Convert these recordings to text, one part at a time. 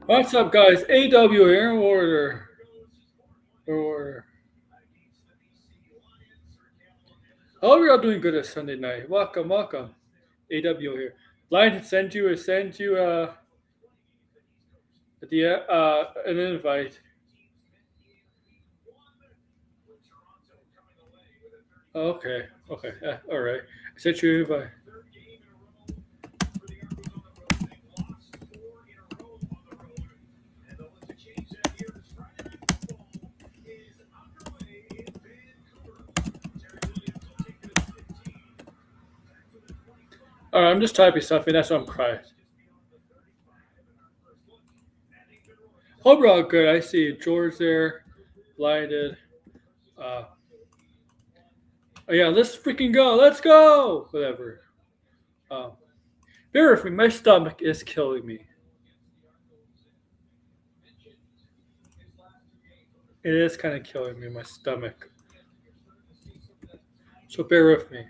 What's up, guys? AW here in order. Order. I hope you're all doing good this Sunday night. Welcome, welcome. AW here. Blind sent you an invite. Okay, okay, all right. I sent you an invite. All right, I'm just typing stuff in. That's why I'm crying. Hope you're all good. I see George there, blinded. Uh, oh yeah, let's freaking go. Let's go. Whatever. Um, bear with me. My stomach is killing me. It is kind of killing me. My stomach. So bear with me.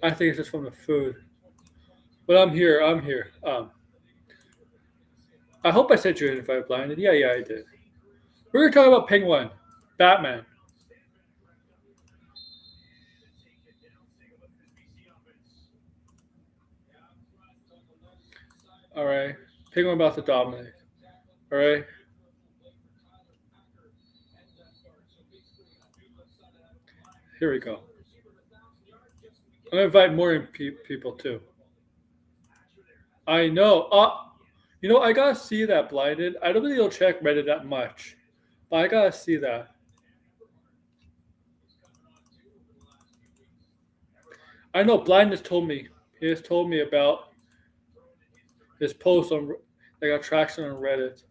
I think it's just from the food. But I'm here. I'm here. I hope I sent you an invite, blinded. Yeah, I did. We were talking about Penguin, Batman. All right, Penguin about to dominate. All right. Here we go. I'm gonna invite more people too. I know. I gotta see that blinded. I don't really don't check Reddit that much, but I gotta see that. I know Blind has told me. He has told me about his post on that got traction on Reddit.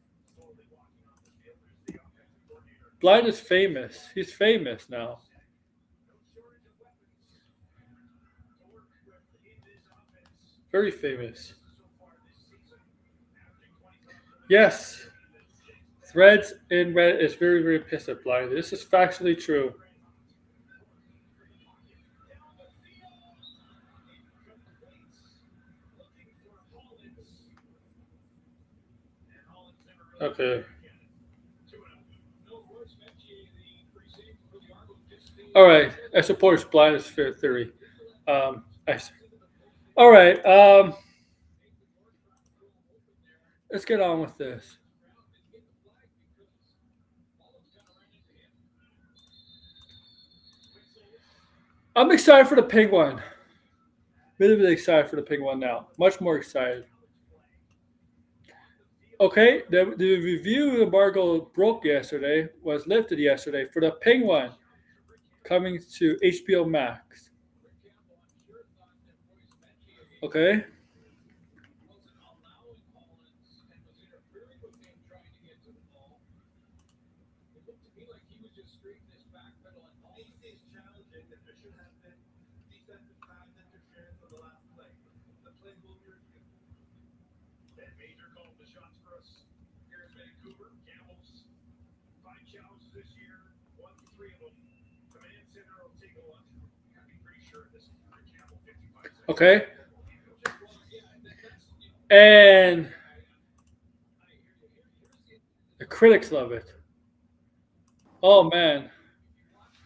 Blind is famous. He's famous now. Very famous. Yes. Threads in Reddit is very, very pissed at Blind. This is factually true. Okay. All right. I support Blind's fair theory. Um, I, all right. Let's get on with this. I'm excited for the Penguin. Really, really excited for the Penguin now. Much more excited. Okay, the review embargo broke yesterday, was lifted yesterday for the Penguin coming to HBO Max. Okay. Okay. And the critics love it. Oh man.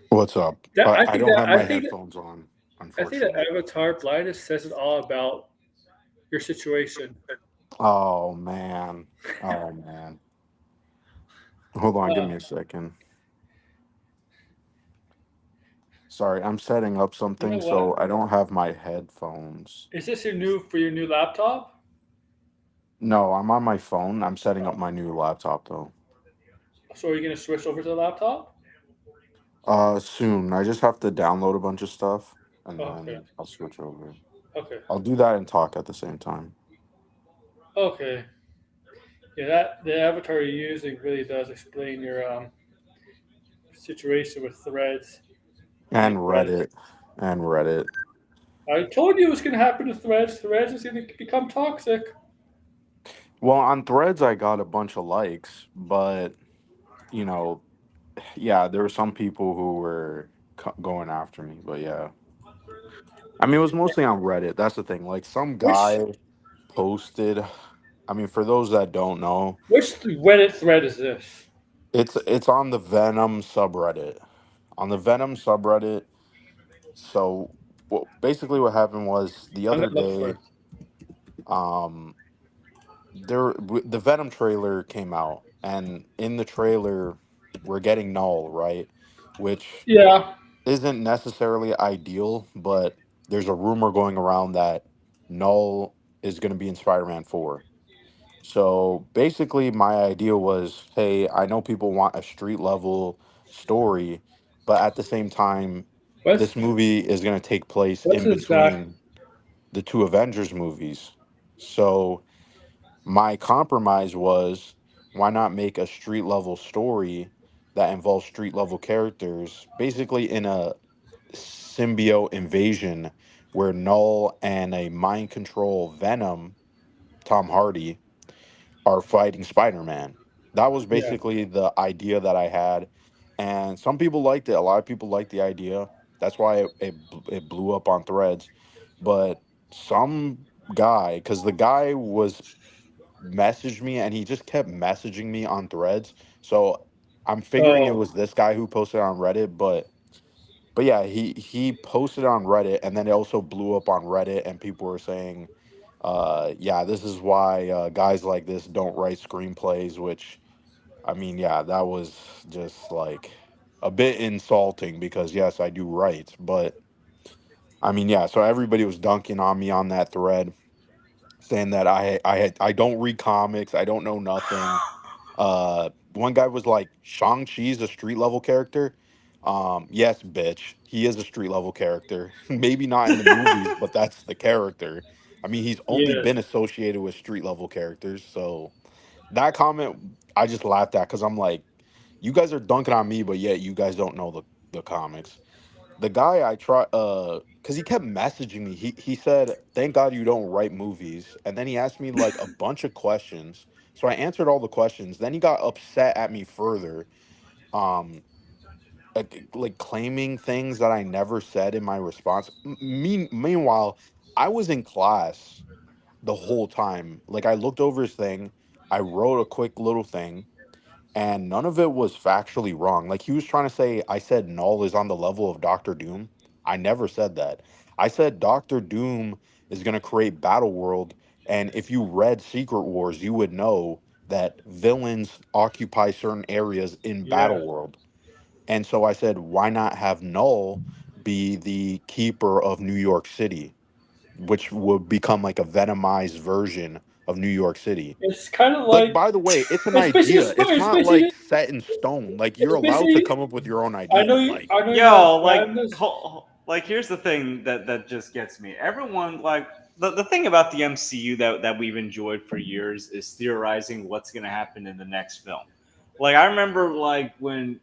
What's up? That I don't have my headphones on, I think that unfortunately. Avatar Blindness says it all about your situation. Oh man. Oh man. Hold on, give Uh, me a second. Sorry, I'm setting up you know something what? so I don't have my headphones. Is this your new laptop? No, I'm on my phone. I'm setting up my new laptop though. So are you gonna switch over to the laptop? Soon. I just have to download a bunch of stuff and Okay. then I'll switch over. Okay. I'll do that and talk at the same time. Okay. Yeah, that the avatar you're using really does explain your situation with threads And and Reddit. Reddit. And Reddit. I told you it was going to happen to threads. Threads is going to become toxic. Well, on Threads, I got a bunch of likes, but you know, yeah, there were some people who were going after me. But yeah, I mean, it was mostly on Reddit. That's the thing. Like some Which guy posted. I mean, for those that don't know, Reddit thread is this? it's on the Venom subreddit. On the Venom subreddit. So, basically, what happened was the I'm other going to look for day, it. um, the Venom trailer came out, and in the trailer, we're getting Null, right? Which Yeah. isn't necessarily ideal, but there's a rumor going around that Null is going to be in Spider-Man 4. So basically, my idea was, hey, I know people want a street level story, but at the same time, What's this movie is going to take place what's in the exact? between the two Avengers movies. So my compromise was, why not make a street level story that involves street level characters, basically in a symbiote invasion where Null and a mind control Venom, Tom Hardy, are fighting Spider-Man. That was Yeah. basically the idea that I had, and some people liked it. A lot of people liked the idea. That's why it blew up on Threads. But some guy, because the guy was messaged me and he just kept messaging me on Threads, so I'm figuring it Oh, was this guy who posted on Reddit. But yeah, he posted on Reddit, and then it also blew up on Reddit, and people were saying, yeah, this is why guys like this don't write screenplays. Which, I mean, yeah, that was just like a bit insulting because yes, I do write, but I mean, yeah. So everybody was dunking on me on that thread, saying that I don't read comics, I don't know nothing. One guy was like, Shang Chi's a street level character. Yes, bitch, he is a street level character. Maybe not in the movies, but that's the character. I mean, he's only yes. been associated with street level characters. So that comment, I just laughed at because I'm like, you guys are dunking on me, but yet you guys don't know the comics. The guy I try because he kept messaging me. He said, "Thank God you don't write movies." And then he asked me like a bunch of questions. So I answered all the questions. Then he got upset at me further, um, like claiming things that I never said in my response. Meanwhile, I was in class the whole time. Like I looked over his thing. I wrote a quick little thing, and none of it was factually wrong. Like he was trying to say, I said Null is on the level of Doctor Doom. I never said that. I said Doctor Doom is going to create Battle World, and if you read Secret Wars, you would know that villains occupy certain areas in Battle Yeah. World. And so I said, why not have Null be the keeper of New York City, which would become like a venomized version of New York City. It's kind of Like, like by the way, it's an it's basically idea. It's it's not like basically set in stone. Like you're it's allowed to basically. come up with your own I idea. know you. Like, I know you're not a Yo, like, fan of this. like, here's the thing that just gets me. Everyone, like, the thing about the MCU that we've enjoyed for years is theorizing what's gonna happen in the next film. Like, I remember, like, when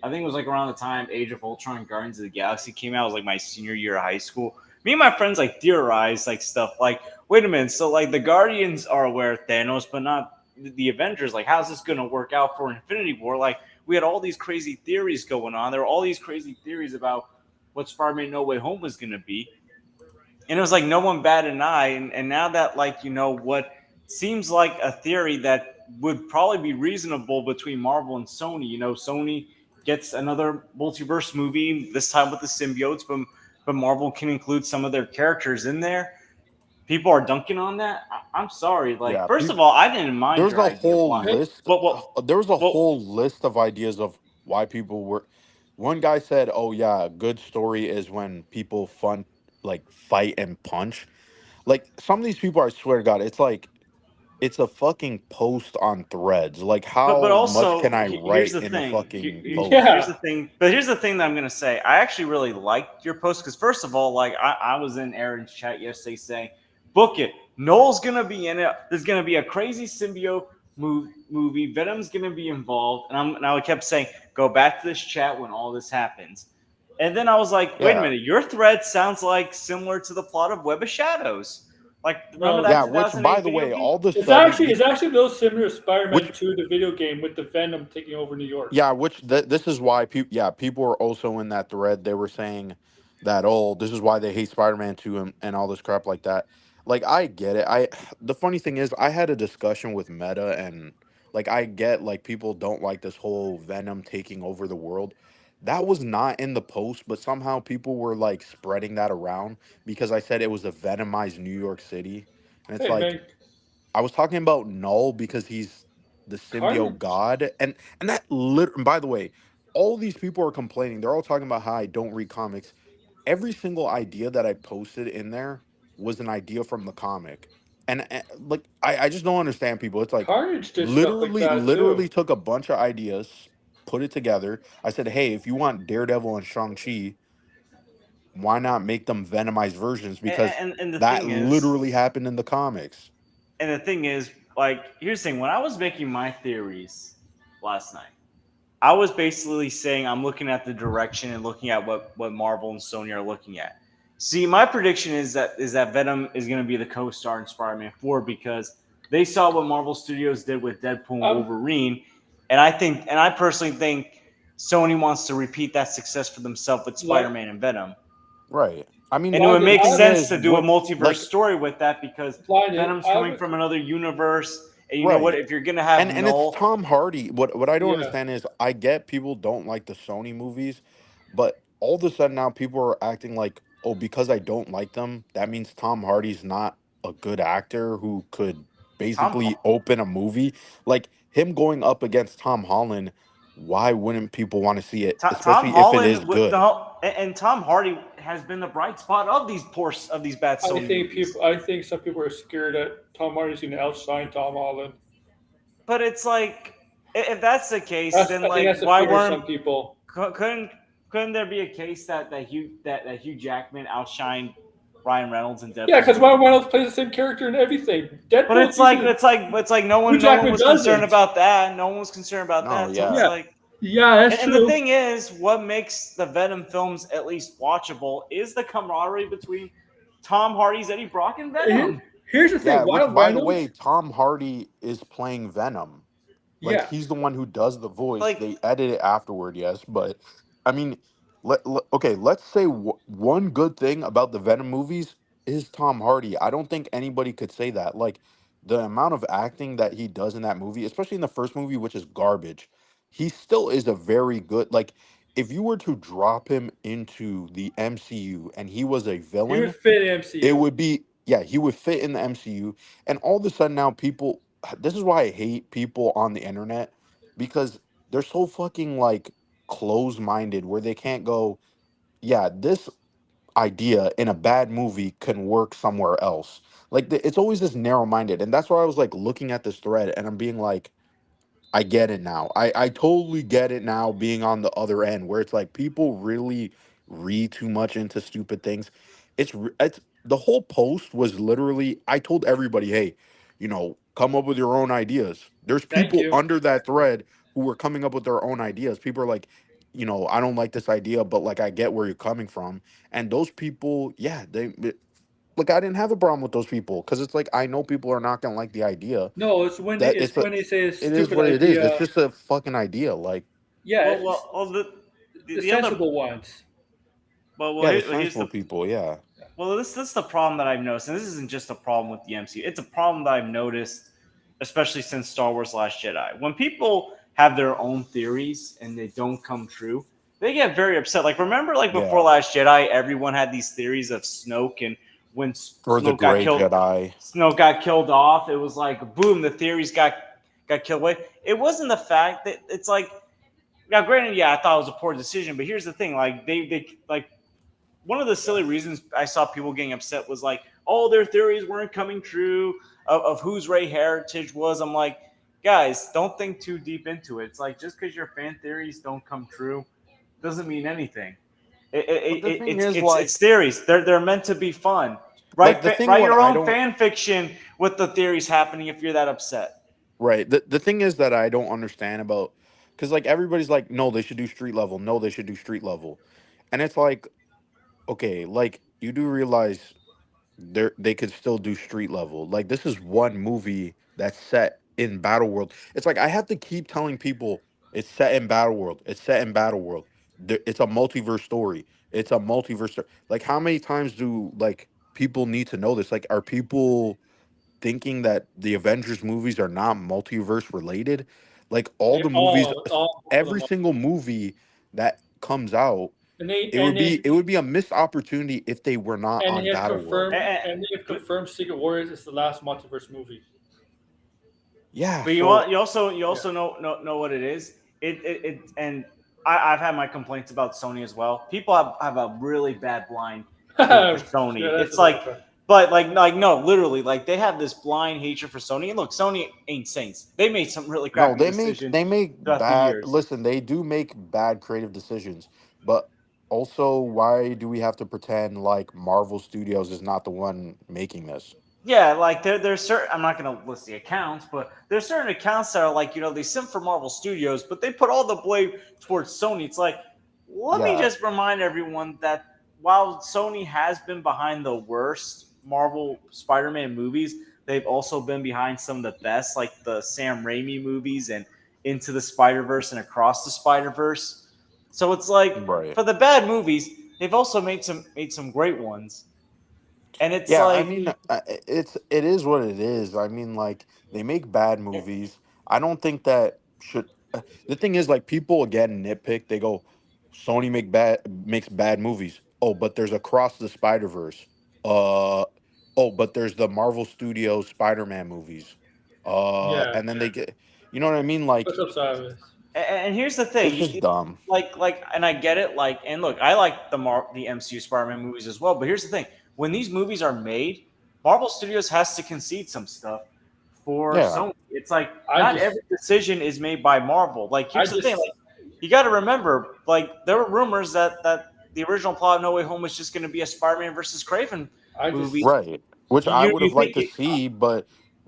I think it was like around the time Age of Ultron, Guardians of the Galaxy came out. It was like my senior year of high school. Me and my friends like theorized like stuff. Like, wait a minute, so like the Guardians are aware of Thanos, but not the Avengers. Like, how's this gonna work out for Infinity War? Like, we had all these crazy theories going on. There were all these crazy theories about what Spider-Man No Way Home was going to be. And it was like no one batted an eye. And now that, like, what seems like a theory that would probably be reasonable between Marvel and Sony, Sony gets another multiverse movie, this time with the symbiotes, but Marvel can include some of their characters in there. People are dunking on that. I'm sorry. Like, yeah, first of all, I didn't mind there's your a idea. whole Why? Hey, list. What? There was a What? whole list of ideas of why people were. One guy said, "Oh yeah, a good story is when people like fight and punch." Like some of these people, I swear to God, it's like it's a fucking post on Threads. Like But how much can also, I here's write the in a thing. fucking Here's post? the yeah. thing. But here's the thing that I'm gonna say. I actually really liked your post because first of all, like, I was in Aaron's chat yesterday saying, "Book it. Noel's gonna be in it. There's gonna be a crazy symbiote movie. Venom's gonna be involved, and I kept saying, go back to this chat when all this happens. And then I was like, wait a Yeah, minute, your thread sounds like similar to the plot of Web of Shadows. Like, remember No, that yeah. Which, by 2008 the video way, game? all of a it's sudden, actually a little similar to Spider-Man which 2, the video game, with the Venom taking over New York. yeah, this is why people people were also in that thread. They were saying that this is why they hate Spider-Man 2 and all this crap like that. Like I get it. The funny thing is I had a discussion with Meta and like I get like people don't like this whole Venom taking over the world. That was not in the post, but somehow people were like spreading that around because I said it was a venomized New York City. And it's Hey, like man, I was talking about Null because he's the symbiote Carnage. god, and that and by the way, all these people are complaining. They're all talking about how I don't read comics. Every single idea that I posted in there was an idea from the comic, and like I just don't understand people. It's like Carnage did stuff like that literally too. took a bunch of ideas, put it together. I said, hey, if you want Daredevil and Shang Chi, why not make them venomized versions? Because And the that thing is, literally happened in the comics. like, here's the thing: when I was making my theories last night, I was basically saying I'm looking at the direction and looking at what Marvel and Sony are looking at. See, my prediction is that Venom is going to be the co-star in Spider-Man 4 because they saw what Marvel Studios did with Deadpool and Um, Wolverine, and I personally think Sony wants to repeat that success for themselves with like Spider-Man and Venom. Right. I mean, And it would blinded. make the thing sense is, to do a what, multiverse like, story with that because Blinded. Venom's coming from another universe. And you know what? right. If you're gonna have And it's Null, Tom Hardy. What I don't Yeah, understand is, I get people don't like the Sony movies, but all of a sudden now people are acting like, oh, because I don't like them, that means Tom Hardy's not a good actor who could Tom basically open a movie. Like him going up against Tom Holland, why wouldn't people want to see it, Tom especially if it is Holland with good? and Tom Hardy has been the bright spot of these bad Sony movies. I think some people are scared that Tom Hardy's going to outshine Tom Holland. But it's like if that's the case, That's then I think like that's the why fear of weren't some people. couldn't couldn't there be a case that Hugh Jackman outshined Ryan Reynolds in Yeah, Deadpool because 2? Ryan Reynolds plays the same character in everything. But Deadpool's usually it's like Hugh no one Jackman was concerned doesn't. about that. No one was concerned about No, that. So it's yeah. Yeah, like yeah, that's and the true. thing is, what makes the Venom films at least watchable is the camaraderie between Tom Hardy's Eddie Brock and Here- Venom. Here's the Yeah, thing: which Ryan by the way, Reynolds. Tom Hardy is playing Venom. Like Yeah, he's the one who does the voice. Like They edit it afterward, yes, but I mean, okay, let's say one good thing about the Venom movies is Tom Hardy. I don't think anybody could say that. Like the amount of acting that he does in that movie, especially in the first movie, which is garbage, he still is a very good. Like if you were to drop him into the MCU and he was a he would villain, fit in it MCU. would be, yeah, he would fit in the MCU. And all of a sudden now people, this is why I hate people on the internet, because they're so fucking like close-minded where they can't go, yeah, this idea in a bad movie can work somewhere else. Like it's always this narrow-minded. And that's why I was like looking at this thread and I'm being like, I get it now. I totally get it now being on the other end where it's like people really read too much into stupid things. It's the whole post was literally I told everybody, "Hey, come up with your own ideas." There's Thank people you. under that thread who were coming up with their own ideas. People are like, I don't like this idea, but like I get where you're coming from. And those people, yeah, look, I didn't have a problem with those people because it's like I know people are not going to like the idea No, that it's when they say a it is stupid what it is. It's idea. just a fucking idea. Like, Yeah, the, the the other sensible ones. yeah, the here's sensible the people, yeah. this is the problem that I've noticed, and this isn't just a problem with the MCU. It's a problem that I've noticed, especially since Star Wars: Last Jedi. When people have their own theories and they don't come true, they get very upset. Like remember, like before Yeah. Last Jedi, everyone had these theories of Snoke, and when Or the gray Jedi. Snoke got killed off, it was like boom, the theories got killed away. It wasn't the fact that it's like now, granted, yeah, I thought it was a poor decision, but here's the thing: like they like one of the silly reasons I saw people getting upset was like, oh, their theories weren't coming true of whose Ray heritage was. I'm like, guys, don't think too deep into it. It's like just because your fan theories don't come true doesn't mean anything. But the thing is, It's theories. They're meant to be fun. like the thing Write what your I own don't fan fiction with the theories happening if you're that upset. Right. The thing is that I don't understand about, because like everybody's like, no, they should do street level. No, they should do street level, and it's like, okay, like you do realize they could still do street level. Like this is one movie that's set in Battle World. It's like I have to keep telling people it's set in Battle World. It's set in Battle World. It's a multiverse story. It's a multiverse. Like how many times do like people need to know this? Like are people thinking that the Avengers movies are not multiverse related? Like all They the movies, all for the every most, single movie that comes out, and they it and would be they it would be a missed opportunity if they were not and on they have Battle World. confirmed And, and they have confirmed Secret Warriors is the last multiverse movie. Yeah, but so you Yeah. also know what it is. It and I've had my complaints about Sony as well. People have a really bad blind hate for Yeah, Sony. that's It's another like, part. but like no, literally, like they have this blind hatred for Sony. And look, Sony ain't saints. They made some really no, crappy decisions they make throughout the bad. years. Listen, they do make bad creative decisions, but also, why do we have to pretend like Marvel Studios is not the one making this? Yeah, like there's certain. I'm not going to list the accounts, but there's certain accounts that are like, they sim for Marvel Studios, but they put all the blame towards Sony. It's like, let me Yeah, just remind everyone that while Sony has been behind the worst Marvel Spider-Man movies, they've also been behind some of the best, like the Sam Raimi movies and Into the Spider-Verse and Across the Spider-Verse. So it's like right. for the bad movies, they've also made some great ones, and it's Yeah, I like. mean, it is what it is. I mean, like they make bad movies. I don't think that should. The thing is, like people again nitpick. They go, Sony makes bad movies. Oh, but there's Across the Spider Verse. Oh, but there's the Marvel Studios Spider Man movies. Yeah, And then they get, you know what I mean? Like what's up, Cyrus? And here's the thing, it's just dumb. and I get it. Like, and look, I like the MCU Spider-Man movies as well. But here's the thing: when these movies are made, Marvel Studios has to concede some stuff for Yeah, Sony. It's like I not just every decision is made by Marvel. Like, I here's the thing: just like, you got to remember, like, there were rumors that the original plot of No Way Home was just going to be a Spider-Man versus Craven I movie. just right. Which I would You have liked think to it, see, but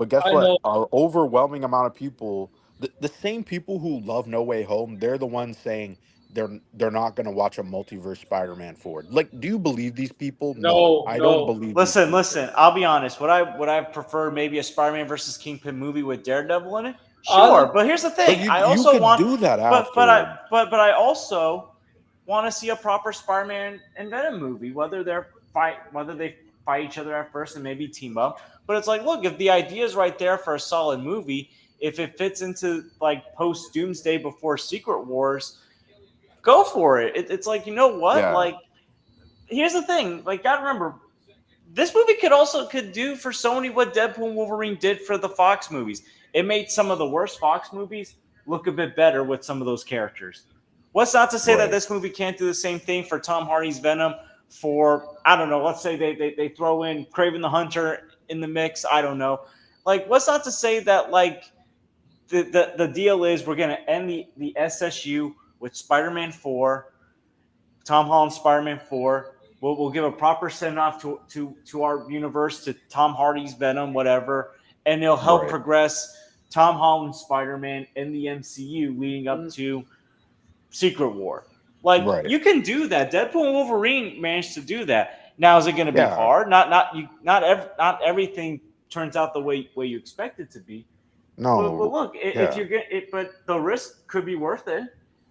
guess I what? know Our overwhelming amount of people, the same people who love No Way Home, they're the ones saying they're not going to watch a multiverse Spider-Man forward. Like, do you believe these people? No, I don't no. believe these Listen, people. listen. I'll be honest. Would I prefer maybe a Spider-Man versus Kingpin movie with Daredevil in it? Sure, Other but here's the But thing. I you also could want, do that afterward. but I also want to see a proper Spider-Man and Venom movie. Whether they fight each other at first and maybe team up. But it's like, look, if the idea is right there for a solid movie, if it fits into like post Doomsday before Secret Wars, go for it. It's like, you know what? Yeah. Like, here's the thing. Like, gotta remember, this movie could do for Sony what Deadpool and Wolverine did for the Fox movies. It made some of the worst Fox movies look a bit better with some of those characters. What's not to say that Right. this movie can't do the same thing for Tom Hardy's Venom? For, I don't know, let's say they throw in Craven the Hunter in the mix. I don't know. Like, what's not to say that like the deal is we're gonna end the SSU with Spider-Man 4, Tom Holland Spider-Man 4. We'll give a proper send off to our universe, to Tom Hardy's Venom, whatever, and it'll help Right. progress Tom Holland Spider-Man in the MCU leading up mm, to Secret War. Like, Right. you can do that. Deadpool and Wolverine managed to do that. Now, is it going to be Yeah. hard? Not everything turns out the way you expect it to be. But No. look, if Yeah. you're getting it, but the risk could be worth it.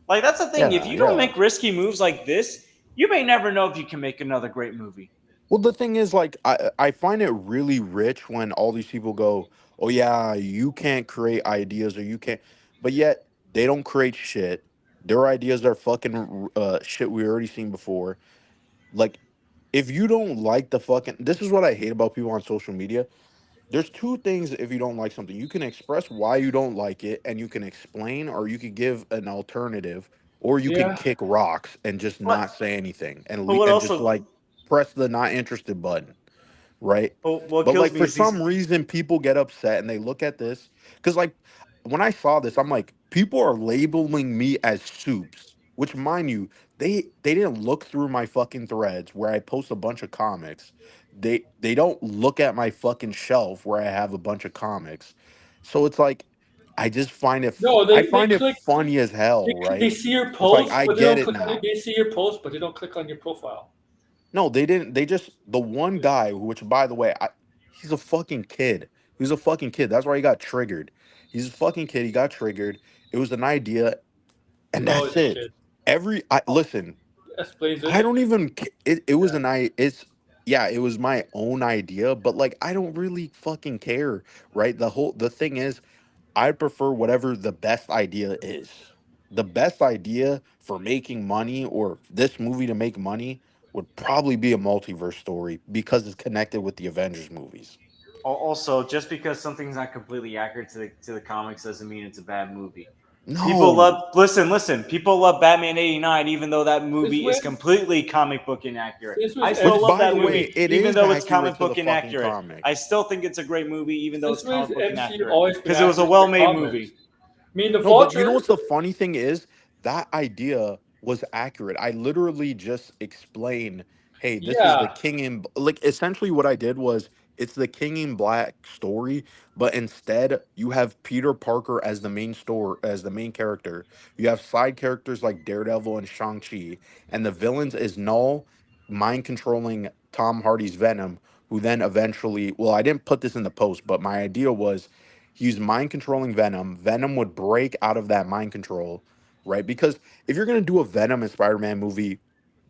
Like, that's the thing. If Yeah. you don't Yeah. make risky moves like this, you may never know if you can make another great movie. Well, the thing is, like, I find it really rich when all these people go, "Oh yeah, you can't create ideas, or you can't," but yet they don't create shit. Their ideas are fucking shit we already seen before. Like, if you don't like the fucking, this is what I hate about people on social media. There's two things. If you don't like something, you can express why you don't like it, and you can explain, or you could give an alternative, or you can yeah. kick rocks and just What? not say anything, and But what and just also? like press the not interested button, right? But what But kills like me for is these. some reason, people get upset and they look at this because like when I saw this, I'm like, people are labeling me as soups, which mind you, they didn't look through my fucking threads where I post a bunch of comics. They don't look at my fucking shelf where I have a bunch of comics. So it's like I just find it. No, I they find it click. funny as hell, They right? see your It's like post, I but they get don't it click on now. it. They see your post, but they don't click on your profile. No, they didn't. They just the one guy, which by the way, he's a fucking kid. He's a fucking kid. That's why he got triggered. He's a fucking kid. He got triggered. It was an idea, and No, that's he's a it. kid. Listen. Explains I it. don't even. It was Yeah. an I. It's yeah. It was my own idea, but like I don't really fucking care, right? The thing is, I prefer whatever the best idea is. The best idea for making money or this movie to make money would probably be a multiverse story because it's connected with the Avengers movies. Also, just because something's not completely accurate to the comics doesn't mean it's a bad movie. People No, love listen. People love Batman '89, even though that This movie is was completely comic book inaccurate. this I was still which love by that the way, movie, MCU. it even is though it's accurate comic to the book fucking inaccurate. comic. I still think it's a great movie, even though This it's was comic book MCU inaccurate. always been Because it was a accurate to the well-made comics. movie. I mean, the No, but you know Vulture. what's the funny thing is? That idea was accurate. I literally just explained, hey, this is the Yeah, King in like essentially what I did was it's the King in Black story, but instead you have Peter Parker as the main character. You have side characters like Daredevil and Shang-Chi, and the villains is Null, mind controlling Tom Hardy's Venom, who then eventually, well, I didn't put this in the post, but my idea was he's mind controlling Venom. Venom would break out of that mind control, right? Because if you're gonna do a Venom and Spider-Man movie,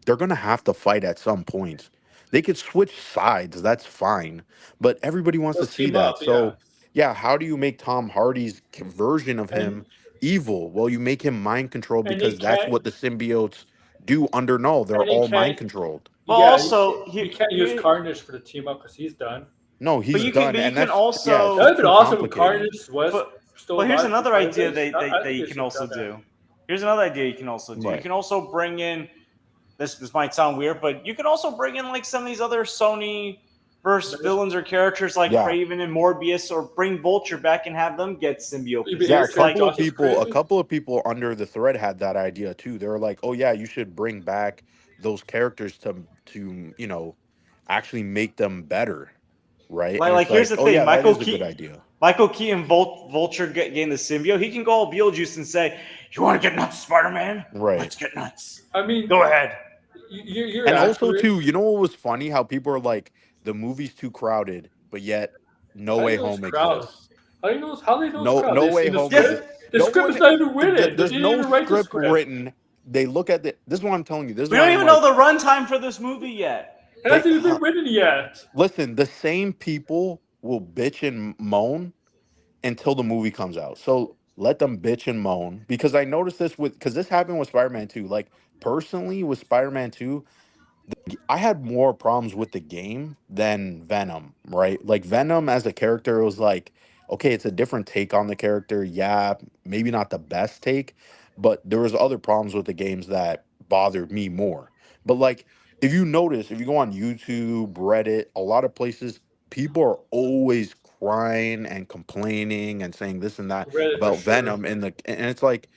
they're gonna have to fight at some point. They could switch sides, that's fine. But everybody wants to they'll see team that. up. Yeah, So yeah, how do you make Tom Hardy's version of and him evil? Well, you make him mind controlled and they because that's can't what the symbiotes do under Null. They're and they all mind can't. controlled. But Yeah, also, you can't use Carnage for the team up because he's done. No, but he's you can, done, but you and can that's yeah, it's That also, would just have been too awesome if complicated. Carnage was but still but here's alive. another idea I that think you they can should have also done that. do. Here's another idea you can also do. You Right. can also bring in this might sound weird, but you can also bring in like some of these other Sony verse That is- villains or characters like Yeah. Craven and Morbius, or bring Vulture back and have them get symbiote You'd be Yeah, a possessed. Like, couple of Justice people, a Craven? couple of people under the thread had that idea too. They were like, "Oh yeah, you should bring back those characters to actually make them better, right?" And like it's here's like, the "Oh thing, yeah, that is a good idea." Michael Keaton Vulture getting the symbiote. He can go all Beetlejuice and say, "You want to get nuts, Spider-Man? Right. Let's get nuts. I mean, Go ahead." you're And also accurate. too, you know what was funny? How people are like, the movie's too crowded, but yet No How Way do you know Home it's crowded? exists. How do you know? How they know No, it's crowded? No They see Way the Home Yes. script. The no script one, is not even written. They there's didn't no even write the script script. written. They look at the. This is what I'm telling you. This is We why don't I'm even like, know the runtime for this movie yet. It hasn't even They- been written yet. listen, the same people will bitch and moan until the movie comes out. So let them bitch and moan because I noticed this because this happened with Spider-Man 2. Like personally with Spider-Man 2, I had more problems with the game than Venom, right? Like Venom as a character, it was like, okay, it's a different take on the character. Yeah, maybe not the best take, but there was other problems with the games that bothered me more. But like, if you notice, if you go on YouTube, Reddit, a lot of places, people are always crying and complaining and saying this and that Reddit for about sure. Venom, and it's like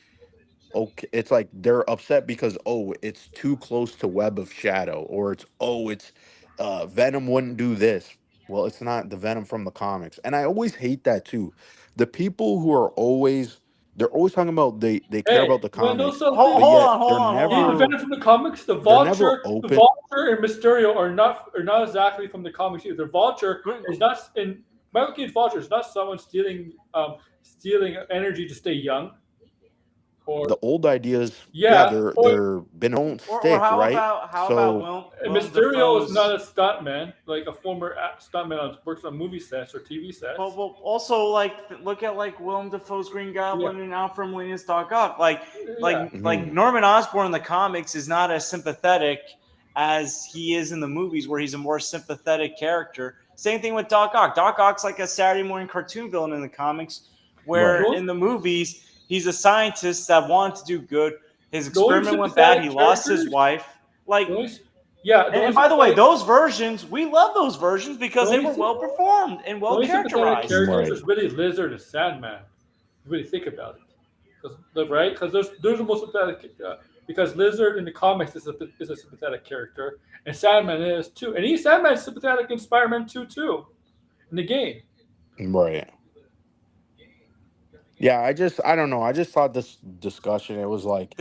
okay, it's like they're upset because it's too close to Web of Shadow, or it's Venom wouldn't do this. Well, it's not the Venom from the comics, and I always hate that too. The people who are always they're always talking about they care Hey, about the you want to know comics, something? but yet Hold on, hold The on. Venom from the comics, the they're never Vulture, open. and Mysterio are not exactly from the comics either. The Vulture is not in Michael Keaton's Vulture is not someone stealing energy to stay young. Or The old ideas, yeah, they're been don't stick, Or how right? about So Willem Mysterio is Dafoe's- not a stuntman, like a former stuntman on works on movie sets or TV sets. Well, also like look at like Willem Dafoe's Green Goblin and Alfred Molina's Doc Ock. Like Mhm. Norman Osborn in the comics is not as sympathetic as he is in the movies, where he's a more sympathetic character. Same thing with Doc Ock. Doc Ock's like a Saturday morning cartoon villain in the comics, where Right. in the movies he's a scientist that wanted to do good. His The only experiment went bad. He sympathetic lost his characters- wife. Like, The only- yeah, the and only by the way, sympathetic- those versions, we love those versions because The they only were well performed and the well only sympathetic characterized. characters Right. is really Lizard and Sandman. If you really think about it, because those are the most sympathetic. Because Lizard in the comics is a sympathetic character, and Sandman is too. And Sandman's sympathetic in Spider-Man 2 too, in the game. right. Yeah, I don't know. I just thought this discussion, it was like,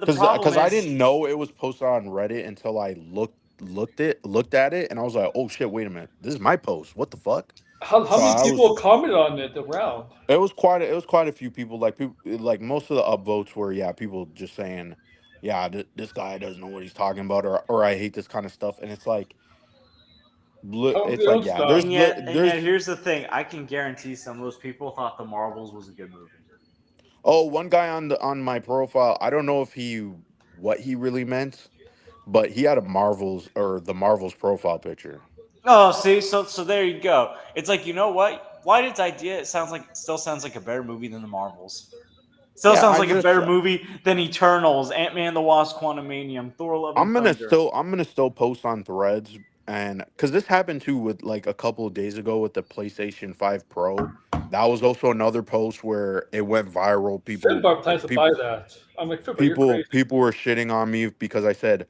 The problem because I is didn't know it was posted on Reddit until I looked at it, and I was like, oh shit, wait a minute, this is my post. What the fuck? How So many I people was. commented on it around? It was quite a few people. Like people, like most of the upvotes were, yeah, people just saying, yeah, this guy doesn't know what he's talking about, or I hate this kind of stuff. And it's like, Oh, it's like, don't yeah, stop. and yet here's the thing. I can guarantee some of those people thought The Marvels was a good movie. oh, one guy on my profile, I don't know if what he really meant, but he had a Marvels or the Marvels profile picture. Oh, see, so there you go. It's like, you know what? Whitehead's idea still sounds like a better movie than The Marvels. Still Yeah, sounds like a better movie than Eternals, Ant-Man and the Wasp, Quantumanium, Thor: Love and Thunder. I'm gonna still post on Threads, and because this happened too with like a couple of days ago with the PlayStation 5 Pro. That was also another post where it went viral. Finbar plans to buy that. I'm like, Finbar, you're crazy. People were shitting on me because I said,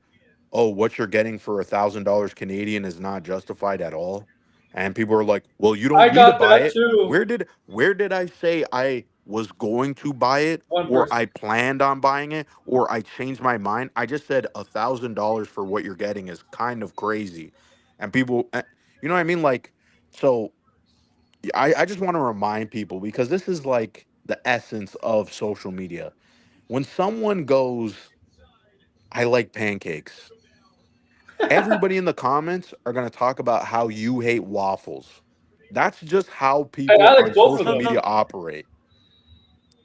"Oh, what you're getting for $1,000 Canadian is not justified at all." And people were like, "Well, you I don't need to got buy that it." too. Where did I say I was going to buy it, One or person. I planned on buying it, or I changed my mind? I just said $1,000 for what you're getting is kind of crazy, and people, you know what I mean? Like, so I just want to remind people because this is like the essence of social media. When someone goes, "I like pancakes," everybody in the comments are going to talk about how you hate waffles. That's just how Hey, people I like on both of social them. media operate.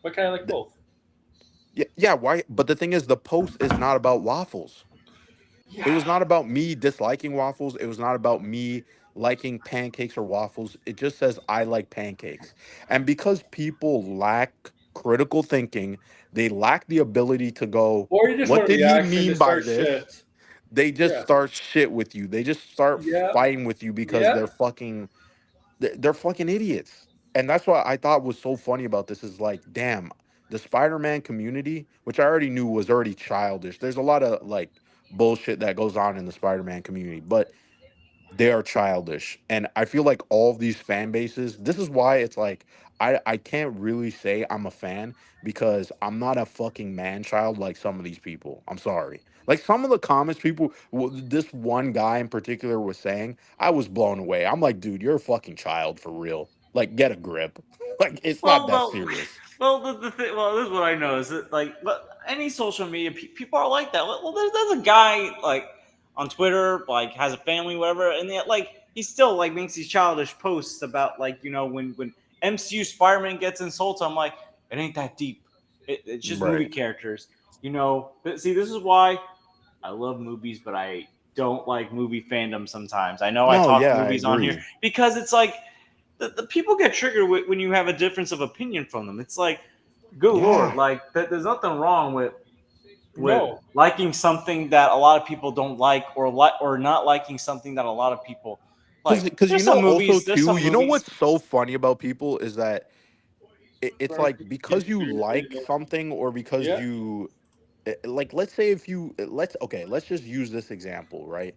Why can't I like Th- both? Yeah, yeah, why? But the thing is, the post is not about waffles. It Yeah. was not about me disliking waffles. It was not about me liking pancakes or waffles. It just says I like pancakes. And because people lack critical thinking, they lack the ability to go, Or you just what want a did he reaction to mean by start this? shit. They just Yeah. start shit with you. They just start Yeah. fighting with you because Yeah. they're fucking idiots. And that's what I thought was so funny about this is like, damn, the Spider-Man community, which I already knew was already childish. There's a lot of like bullshit that goes on in the Spider-Man community, but they are childish. And I feel like all of these fan bases, this is why it's like I can't really say I'm a fan because I'm not a fucking man child like some of these people. I'm sorry. Like some of the comments people, this one guy in particular was saying, I was blown away. I'm like, dude, you're a fucking child for real. Like, get a grip. Like, it's not Well, that well, serious. well. The thing, well, this is what I know is that but any social media people are like that. Well, there's a guy like on Twitter, like has a family, whatever, and yet like he still like makes these childish posts about like when MCU Spider-Man gets insulted. I'm like, it ain't that deep. It's just movie Right. characters, But see, this is why I love movies, but I don't like movie fandom sometimes. I know I No, talk yeah, I movies on here agree. because it's like the people get triggered when you have a difference of opinion from them. It's like, good lord, Yeah. like there's nothing wrong with No. liking something that a lot of people don't like, or not liking something that a lot of people like. Because you There's know some also movies. There's too, some you know movies. what's so funny about people is that it's Sorry. like because you like something or because Yeah. you like let's say if you let's okay let's just use this example, right?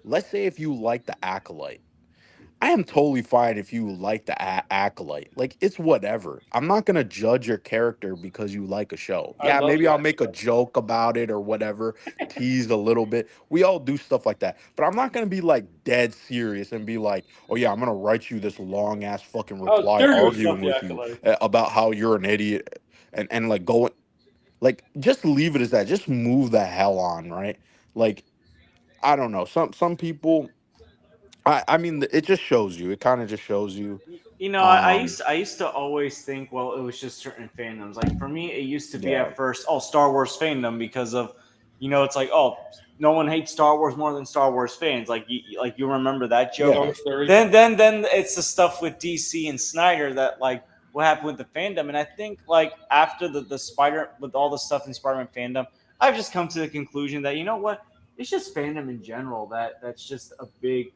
Let's say if you like the Acolyte, I am totally fine if you like the Acolyte. Like it's whatever. I'm not gonna judge your character because you like a show. I Yeah, love maybe I'll that. make a joke about it or whatever, tease a little bit. We all do stuff like that. But I'm not gonna be like dead serious and be like, oh yeah, I'm gonna write you this long ass fucking How reply dare you insult arguing the with you acolyte? about how you're an idiot and like going like just leave it as that. Just move the hell on, right? Like I don't know. Some people I mean it just shows you. It kind of just shows you. Um I used to always think, well, it was just certain fandoms. Like for me, it used to be yeah. at first, oh, Star Wars fandom because of, it's like, oh, no one hates Star Wars more than Star Wars fans. Like you remember that joke. Yeah. Story story. Then it's the stuff with DC and Snyder that like what happened with the fandom. And I think like after the Spider with all the stuff in Spider-Man fandom, I've just come to the conclusion that what, it's just fandom in general that's just a big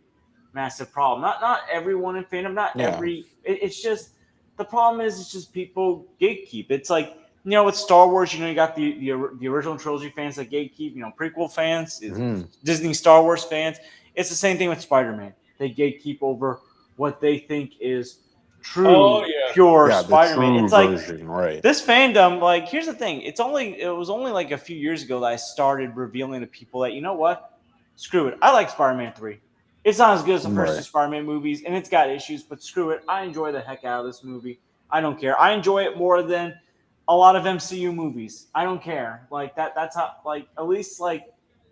massive problem. Not everyone in fandom, not Yeah. every. It's just the problem is it's just people gatekeep. It's like with Star Wars, you got the original trilogy fans that gatekeep. Prequel fans, Hmm. Disney Star Wars fans. It's the same thing with Spider Man. They gatekeep over what they think is true, yeah. pure Yeah, the Spider-Man. true It's like version, right? this fandom, like, here's the thing. It was only like a few years ago that I started revealing to people that, you know what? Screw it. I like Spider-Man 3. It's not as good as the first two Right. Spider-Man movies, and it's got issues, but screw it. I enjoy the heck out of this movie. I don't care. I enjoy it more than a lot of MCU movies. I don't care. Like that's how, like, at least, like,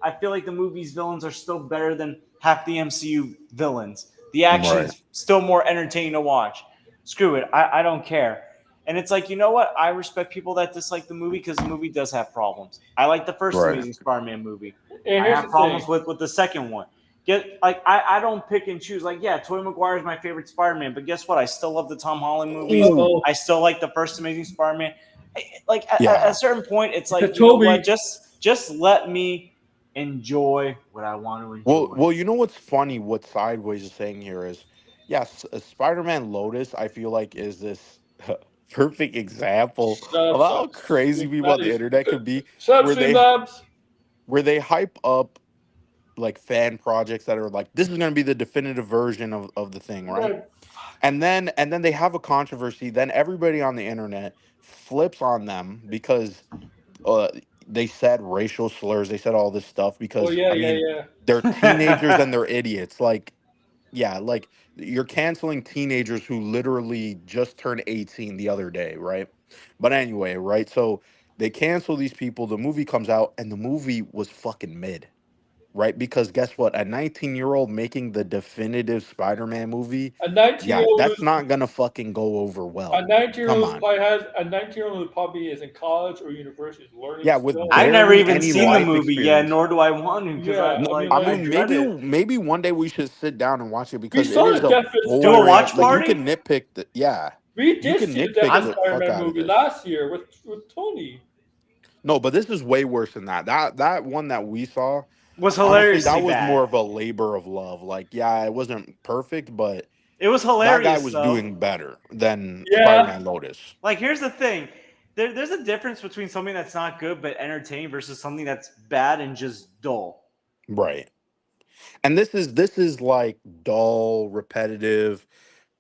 I feel like the movie's villains are still better than half the MCU villains. The Right. action's still more entertaining to watch. Screw it. I don't care. And it's like, you know what? I respect people that dislike the movie because the movie does have problems. I like the first Right. Amazing Spider-Man movie. And I here's have the problems thing. with the second one. I don't pick and choose. Like, yeah, Tobey Maguire is my favorite Spider-Man, but guess what? I still love the Tom Holland movies. Ooh. Uh-oh. I still like the first Amazing Spider-Man. Like at Yeah. a certain point, it's The like, you know what? Toby. Just let me enjoy what I want to enjoy. Well, you know what's funny? What Sideways is saying here is, yes, Spider-Man Lotus. I feel like is this perfect example Shut of how up, crazy people on the internet could be, Shut up, where they Streamlabs. where they hype up like fan projects that are like, this is going to be the definitive version of the thing, right? Right. And then they have a controversy. Then everybody on the internet flips on them because uh, they said racial slurs. They said all this stuff Oh because yeah, I yeah, mean yeah. they're teenagers and they're idiots. Like, yeah, like you're canceling teenagers who literally just turned 18 the other day, right? But anyway, right? So they cancel these people. The movie comes out and the movie was fucking mid, right? Because guess what? A 19-year-old making the definitive Spider-Man movie, A 19 year yeah, old that's not gonna fucking go over a well. 19 year Come old on. probably has a 19-year-old who probably is in college or university is learning Yeah, with still. I've never barely even any seen the life movie yet, experience. nor do I want to because Yeah, I mean, I I like, mean, dread it. maybe one day we should sit down and watch it we because it saw is the a Death Do a boring. watch Spider-Man Like you movie. party? can nitpick the yeah, We you did can see the Death nitpick I'm the fuck Spider-Man out of movie this. last year with Tony. No, but this is way worse than that. That one that we saw, was honestly, hilariously that was more bad. of a labor of love. Like, yeah, it wasn't perfect, but It was that guy hilarious was though. doing better than Yeah, Spider-Man Lotus. Like, here's the thing. There's a difference between something that's not good but entertaining versus something that's bad and just dull. Right. And this is like dull, repetitive,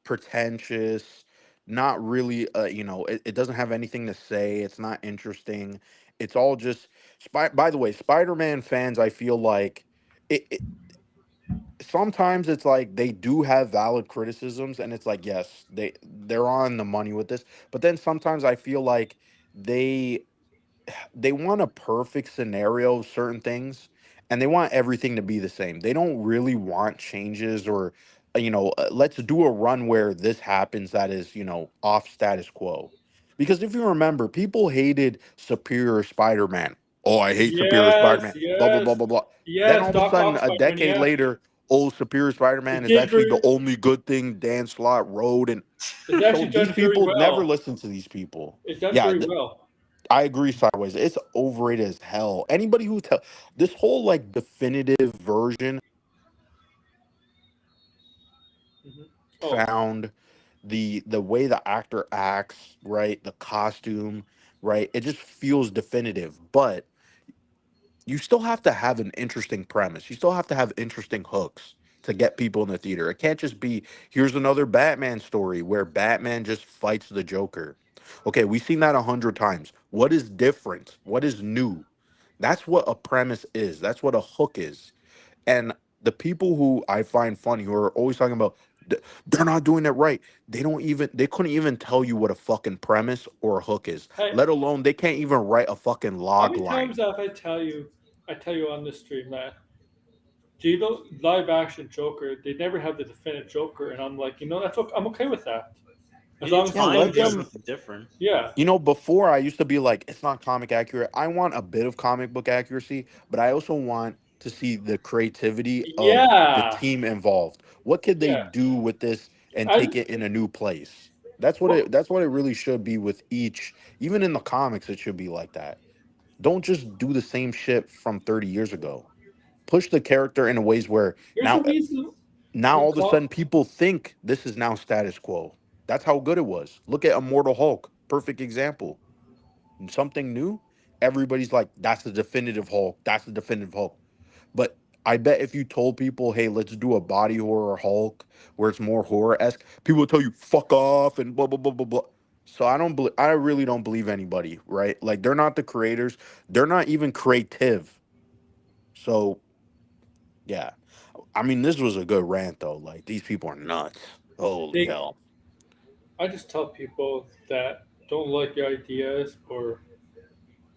pretentious, not really it doesn't have anything to say. It's not interesting. It's all just by the way, Spider-Man fans, I feel like it sometimes it's like they do have valid criticisms and it's like, yes, they're on the money with this, but then sometimes I feel like they they want a perfect scenario of certain things and they want everything to be the same. They don't really want changes or let's do a run where this happens that is, off status quo. Because if you remember, people hated Superior Spider-Man. Oh, I hate Superior yes, Spider-Man. Blah blah blah yes, blah blah. Then all yes. of a Doc sudden Ock a Spider-Man. decade Yeah, later, oh, Superior Spider-Man it is did actually the very. only good thing Dan Slott wrote. And It's so actually these done very people never well. listen to these people. It done Yeah, very well. I agree sideways. It's overrated as hell. Anybody who tell this whole like definitive version Hmm. Oh, sound, the way the actor acts, right? The costume, right? It just feels definitive. But you still have to have an interesting premise. You still have to have interesting hooks to get people in the theater. It can't just be here's another Batman story where Batman just fights the Joker. Okay, we've seen that 100 times. What is different? What is new? That's what a premise is. That's what a hook is. And the people who I find funny who are always talking about they're not doing it right. They couldn't even tell you what a fucking premise or a hook is. hey, Let alone they can't even write a fucking how log many times line. have I tell you on this stream that do you know live action Joker? They never have the definitive Joker, and I'm like, that's okay. I'm okay with that as long It's as Yeah, it's fine to done let do different. them. something different. Yeah, Before I used to be like, it's not comic accurate. I want a bit of comic book accuracy, but I also want to see the creativity of the yeah, team involved. What could they yeah. do with this and I take it in a new place? well, That's what it really should be with each, even in the comics, it should be like that. Don't just do the same shit from 30 years ago. Push the character in ways where here's the now reason. now When all of a sudden people think this is now status quo. That's how good it was. Look at Immortal Hulk. Perfect example. Something new, everybody's like, that's the definitive Hulk. That's the definitive Hulk. But I bet if you told people, hey, let's do a body horror Hulk where it's more horror esque, people would tell you fuck off and blah blah blah blah blah. So I really don't believe anybody, right? Like they're not the creators, they're not even creative. So yeah, I mean this was a good rant though. Like these people are nuts. Holy They, hell! I just tell people that don't like your ideas or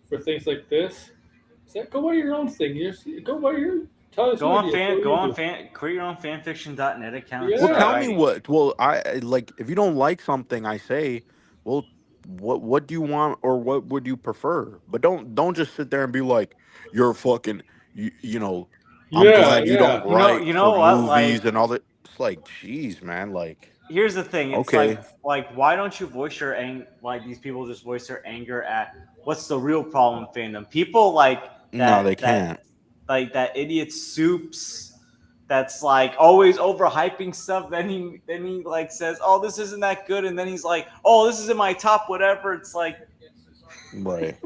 for things like this. Say, go buy your own thing. Go buy your tell us Go your on ideas. What do you do? create your own fanfiction.net account and Yeah. Well, start tell me writing. what. Well, I like if you don't like something I say, well, what do you want or what would you prefer? But don't just sit there and be like, you're fucking you know. I'm Yeah, glad you don't yeah. write You for know what? movies and all that. It's like, geez, man. Like, Here's the thing. It's okay, like why don't you voice your like these people just voice their anger at what's the real problem in fandom? People like no, they can't. that idiot Soups that's like always overhyping stuff. Then he like says, "Oh, this isn't that good," and then he's like, "Oh, this is in my top whatever." Right.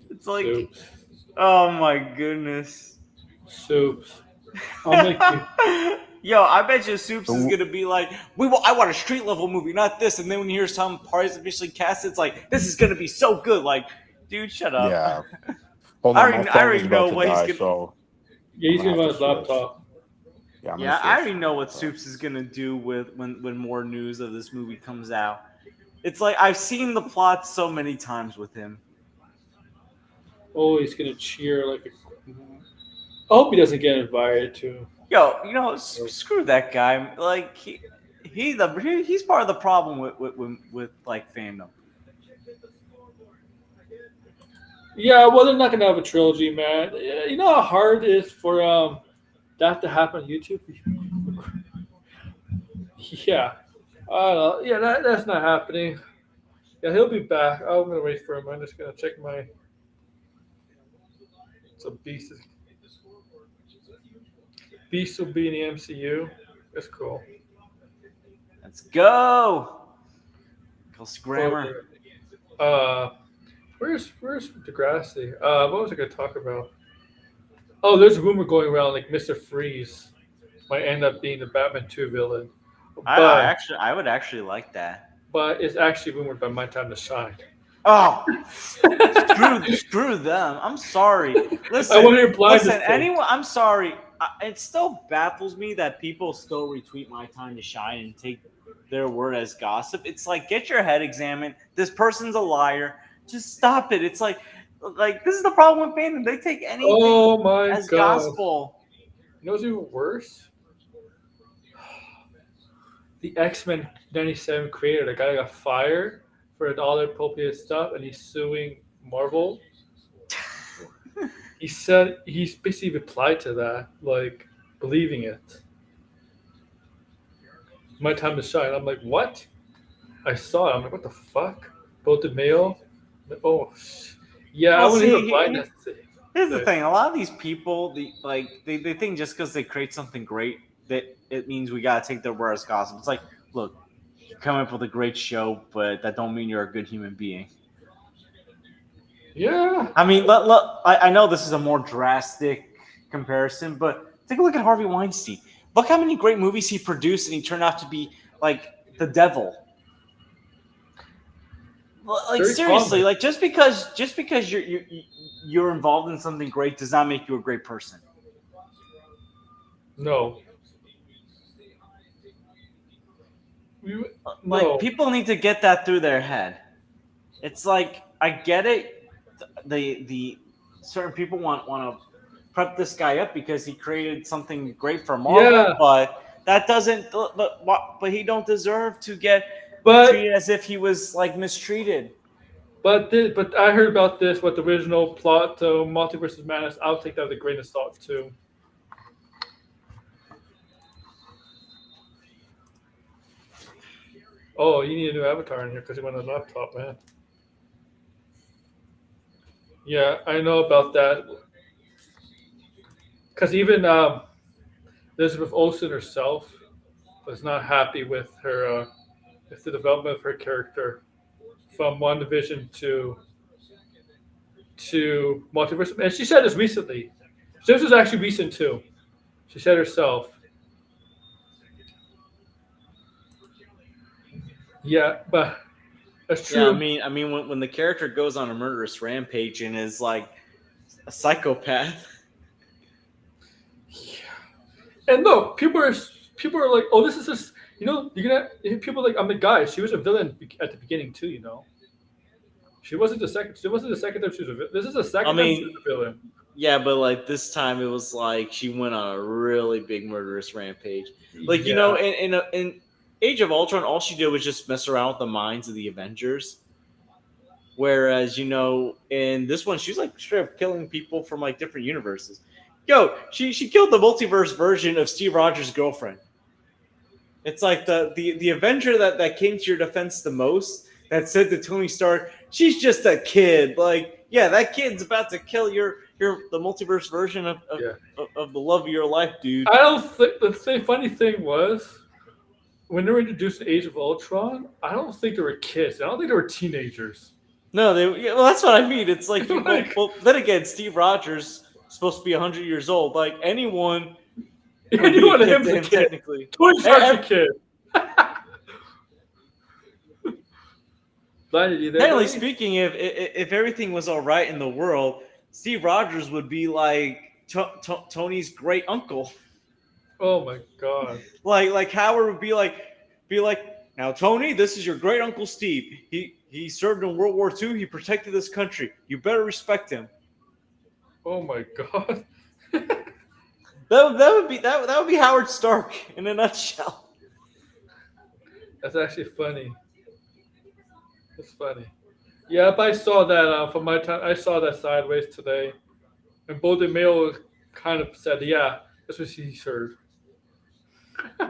It's like, Soups. oh my goodness. Soups. I'll make you. Yo, I bet you Soups is W- gonna be like, I want a street level movie, not this. And then when you hear some parties officially cast, it's like, this is gonna be so good. Like, dude, shut up. Yeah. Hold on, my I phone is already know about to what he's die, gonna. so Yeah, I'm he's gonna gonna have run to his switch. laptop. Yeah, I'm gonna Yeah, I switch. already know what Soups is gonna do with when more news of this movie comes out. It's like I've seen the plot so many times with him. Oh, he's gonna cheer like a. I hope he doesn't get invited to. Yo, screw that guy. Like he's part of the problem with like fandom. Yeah, well, they're not gonna have a trilogy, man. Yeah, you know how hard it is for that to happen on YouTube. Yeah, yeah, that's not happening. Yeah, he'll be back. I'm gonna wait for him. I'm just gonna check my. Some beast. Beast will be in the MCU. That's cool. Let's go. Kelsey Grammer. Uh, where's Degrassi? What was I gonna talk about? Oh, there's a rumor going around like Mr. Freeze might end up being the Batman 2 villain, but I would actually like that. it's actually rumored by My Time to Shine. Oh, screw them. I'm sorry. I want to reply Listen. this thing. Anyone, I'm sorry. It still baffles me that people still retweet My Time to Shine and take their word as gossip. It's like, get your head examined. This person's a liar. Just stop it. It's like this is the problem with fandom. They take anything Oh my as god! gospel. You know what's even worse? The X-Men '97 creator, the guy that got fired for all their appropriate stuff, and he's suing Marvel. He said he's basically replied to that, like believing it. My Time to Shine. I'm like, what? I saw it. I'm like, what the fuck? Bolted mail. Like, oh, yeah. I Well, want to hear see, a blind here's the thing. A lot of these people, they think just because they create something great that it means we gotta take their word as gospel. It's like, look, you come up with a great show, but that don't mean you're a good human being. Yeah. I mean, I know this is a more drastic comparison, but take a look at Harvey Weinstein. Look how many great movies he produced, and he turned out to be like the devil. Like Very seriously, common. like just because you're involved in something great does not make you a great person. No. We, Like no. people need to get that through their head. It's like I get it. The certain people want to prep this guy up because he created something great for Marvel, Yeah. but that doesn't. But he don't deserve to get But treated as if he was like mistreated. but I heard about this. What the original plot to Multiverse of Madness? I'll take that with a grain of salt too. Oh, you need a new avatar in here because you went on a laptop, man. Yeah, I know about that. Because even Elizabeth Olsen herself was not happy with her with the development of her character from WandaVision to Multiverse. And she said this recently. This was actually recent too. She said herself. Yeah, but that's Yeah, true. I mean, when the character goes on a murderous rampage and is like a psychopath. And look, people are like, oh, this is just you're gonna people are like I'm the guy. She was a villain at the beginning too. She wasn't the second. She wasn't the second time she was a villain. This is the I second time she was mean, a villain. yeah, but like this time it was like she went on a really big murderous rampage. Like Yeah. in Age of Ultron, all she did was just mess around with the minds of the Avengers. Whereas in this one, she's like straight up killing people from like different universes. Yo, she killed the multiverse version of Steve Rogers' girlfriend. It's like the Avenger that came to your defense the most, that said to Tony Stark, she's just a kid. Like, yeah, that kid's about to kill the multiverse version Yeah. of the love of your life, dude. I don't think funny thing was when they were introduced to Age of Ultron. I don't think they were kids. I don't think they were teenagers. No, well, that's what I mean. It's like, Like, well, then again, Steve Rogers is supposed to be 100 years old. Like, anyone would be anyone a of kid him's to a him, kid. technically. Tony Stark's a And- kid. Blinded, you there? Technically buddy? speaking, if everything was all right in the world, Steve Rogers would be like Tony's great uncle. Oh my god. Like Howard would be like, now Tony, this is your great uncle Steve. He served in World War II. He protected this country. You better respect him. Oh my god. That would be Howard Stark in a nutshell. That's actually funny. It's funny. Yeah, but I saw that from my time. I saw that sideways today, and Bolden Mail kind of said, "Yeah, that's what he heard." I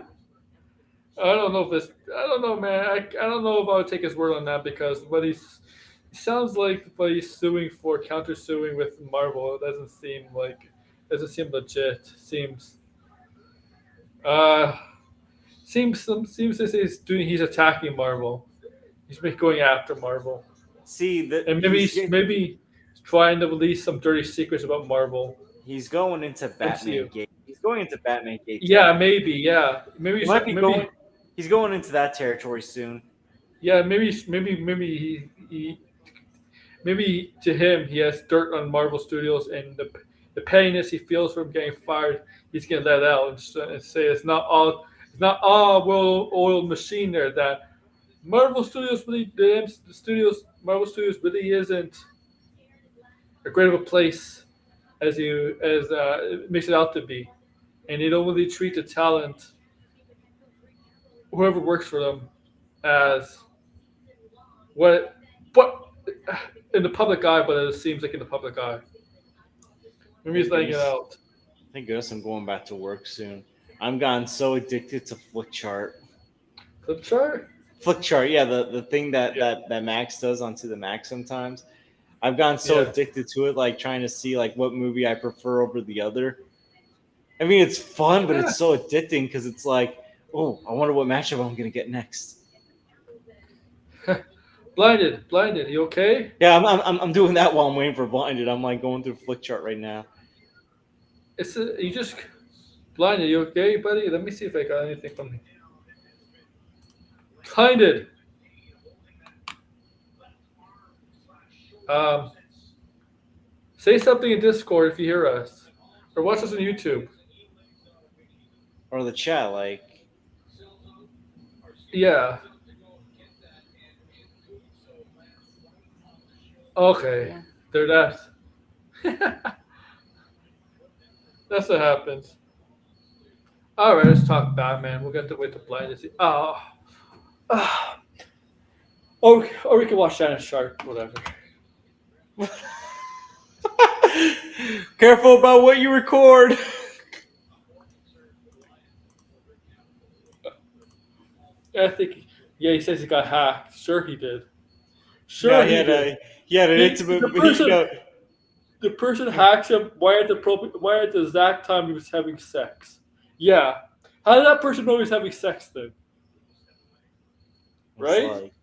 don't know if this. I don't know, man. I don't know if I would take his word on that because he sounds like what he's suing for, countersuing with Marvel. It doesn't seem legit. Uh seems as he's attacking Marvel. He's going after Marvel, See that, and maybe trying to release some dirty secrets about Marvel. he's going into Batman MCU. Gate. He's going into Batman Gate. Yeah, maybe. Yeah, maybe. He might be maybe. going. He's going into that territory soon. Yeah, maybe maybe to him he has dirt on Marvel Studios and the pettiness he feels from getting fired. He's gonna let out and say it's not all well-oiled machine there. That Marvel Studios Marvel Studios really isn't a great of a place as it makes it out to be, and they don't really treat the talent, whoever works for them, as what in the public eye, but it seems like in the public eye. Maybe he's letting it out. Thank goodness I'm going back to work soon. I'm gotten so addicted to Flickchart. Flip chart? Flickchart, yeah, the thing that, Yeah. that Max does onto the Mac sometimes. I've gotten so Yeah. addicted to it, like trying to see like what movie I prefer over the other. I mean, it's fun, but Yeah. it's so addicting because it's like, oh, I wonder what matchup I'm gonna get next. Blinded, you okay? Yeah, I'm doing that while I'm waiting for Blinded. I'm like going through Flickchart right now. You just blinded. You okay, buddy? Let me see if I got anything from you. Blinded. Say something in Discord if you hear us, or watch us on YouTube. Or the chat, like, Yeah. Okay. There that. That's what happens. All right, let's talk Batman. We'll get to wait to blind to see. Or we can watch Shannon Sharp, whatever. careful about what you record. I think, yeah, he says he got hacked. Sure, he did. Sure, Yeah, he did. he had an He- intimate. the person- The person hacks him right at the exact time he was having sex. Yeah. How did that person know he was having sex then? Right? It's like,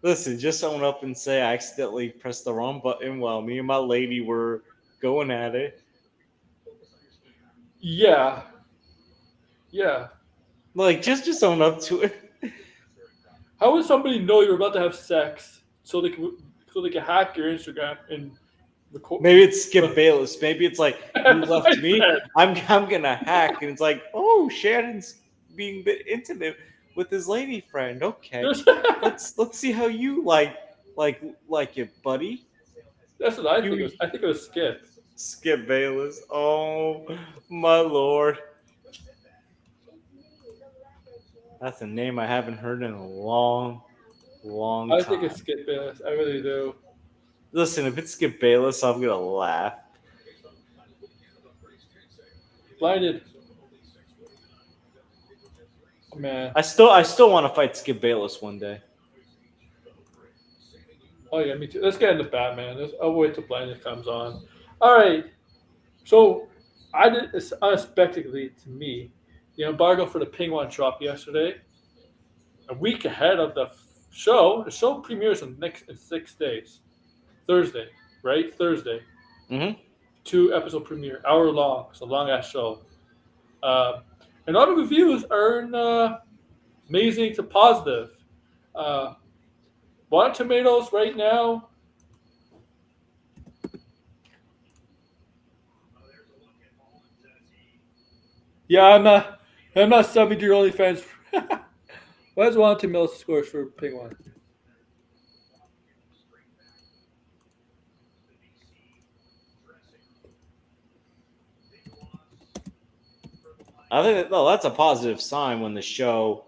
listen, just own up and say I accidentally pressed the wrong button while me and my lady were going at it. Yeah. Yeah. Like, just own up to it. How would somebody know you're about to have sex so they can hack your Instagram and record? Maybe it's Skip Bayless. Maybe it's like, you That's left what I me. said. I'm gonna hack, and it's like, oh, Shannon's being a bit intimate with his lady friend. Okay, let's see how you like it, buddy. That's what I think. You I think it was Skip. Skip Bayless. Oh my lord. That's a name I haven't heard in a long I time. think it's Skip Bayless. I really do. Listen, if it's Skip Bayless, I'm gonna laugh. Blinded. Oh, man. I still want to fight Skip Bayless one day. Oh yeah, me too. Let's get into Batman. I'll wait till Blinded comes on. All right. So I did this unexpectedly to me. The embargo for the Penguin dropped yesterday. A week ahead of the show. The show premieres in 6 days. Thursday, right? Thursday. Mm-hmm. 2-episode premiere, hour long. It's a long ass show. And all the reviews are amazing to positive. Rotten Tomatoes right now. Yeah, I'm not subbing to your OnlyFans. What is Rotten Tomatoes scores for Penguin? I think that's a positive sign when the show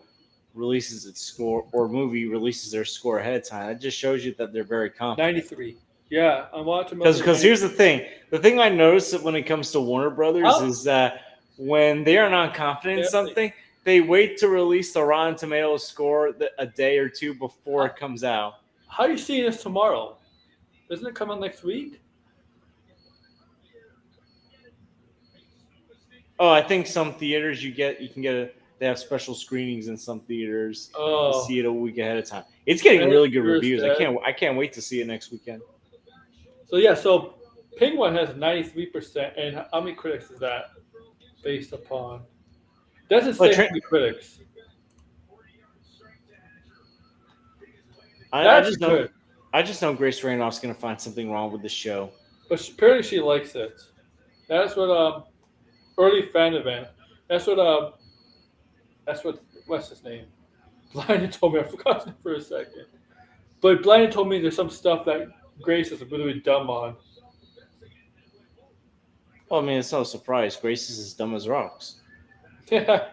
releases its score or movie releases their score ahead of time. It just shows you that they're very confident. 93. Yeah, on Rotten Tomatoes. Because here's the thing. The thing I noticed that when it comes to Warner Brothers is that when they are not confident in something, they wait to release the Rotten Tomatoes score a day or two before it comes out. How are you seeing this tomorrow? Doesn't it come out next week? Oh, I think some theaters they have special screenings in some theaters. Oh, To see it a week ahead of time. It's getting really good reviews. I can't wait to see it next weekend. So yeah, so Penguin has 93%, and how many critics is that based upon? Doesn't say how many critics. I just know Grace Randolph's going to find something wrong with the show. But apparently she likes it. That's what early fan event. That's what what's his name? Blinded told me. I forgot his name for a second. But Blinded told me there's some stuff that Grace is really dumb on. Well, I mean, it's no surprise. Grace is as dumb as rocks. Yeah.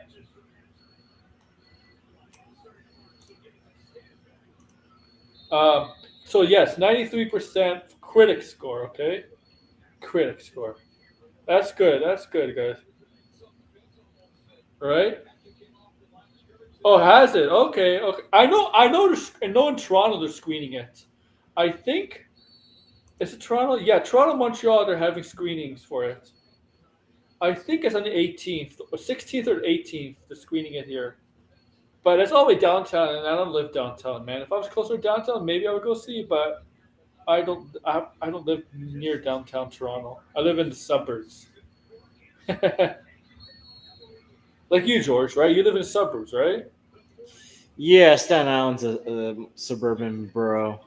So yes, 93% critic score. Okay, critic score. That's good. That's good, guys. All right. Oh, has it? Okay. Okay. I know in Toronto they're screening it. I think is it Toronto? Yeah, Toronto, Montreal. They're having screenings for it. I think it's on the 18th, or 16th or 18th. They're screening it here. But it's all the way downtown, and I don't live downtown, man. If I was closer to downtown, maybe I would go see. But I don't live near downtown Toronto. I live in the suburbs. Like you, George, right? You live in the suburbs, right? Yeah, Staten Island's a suburban borough.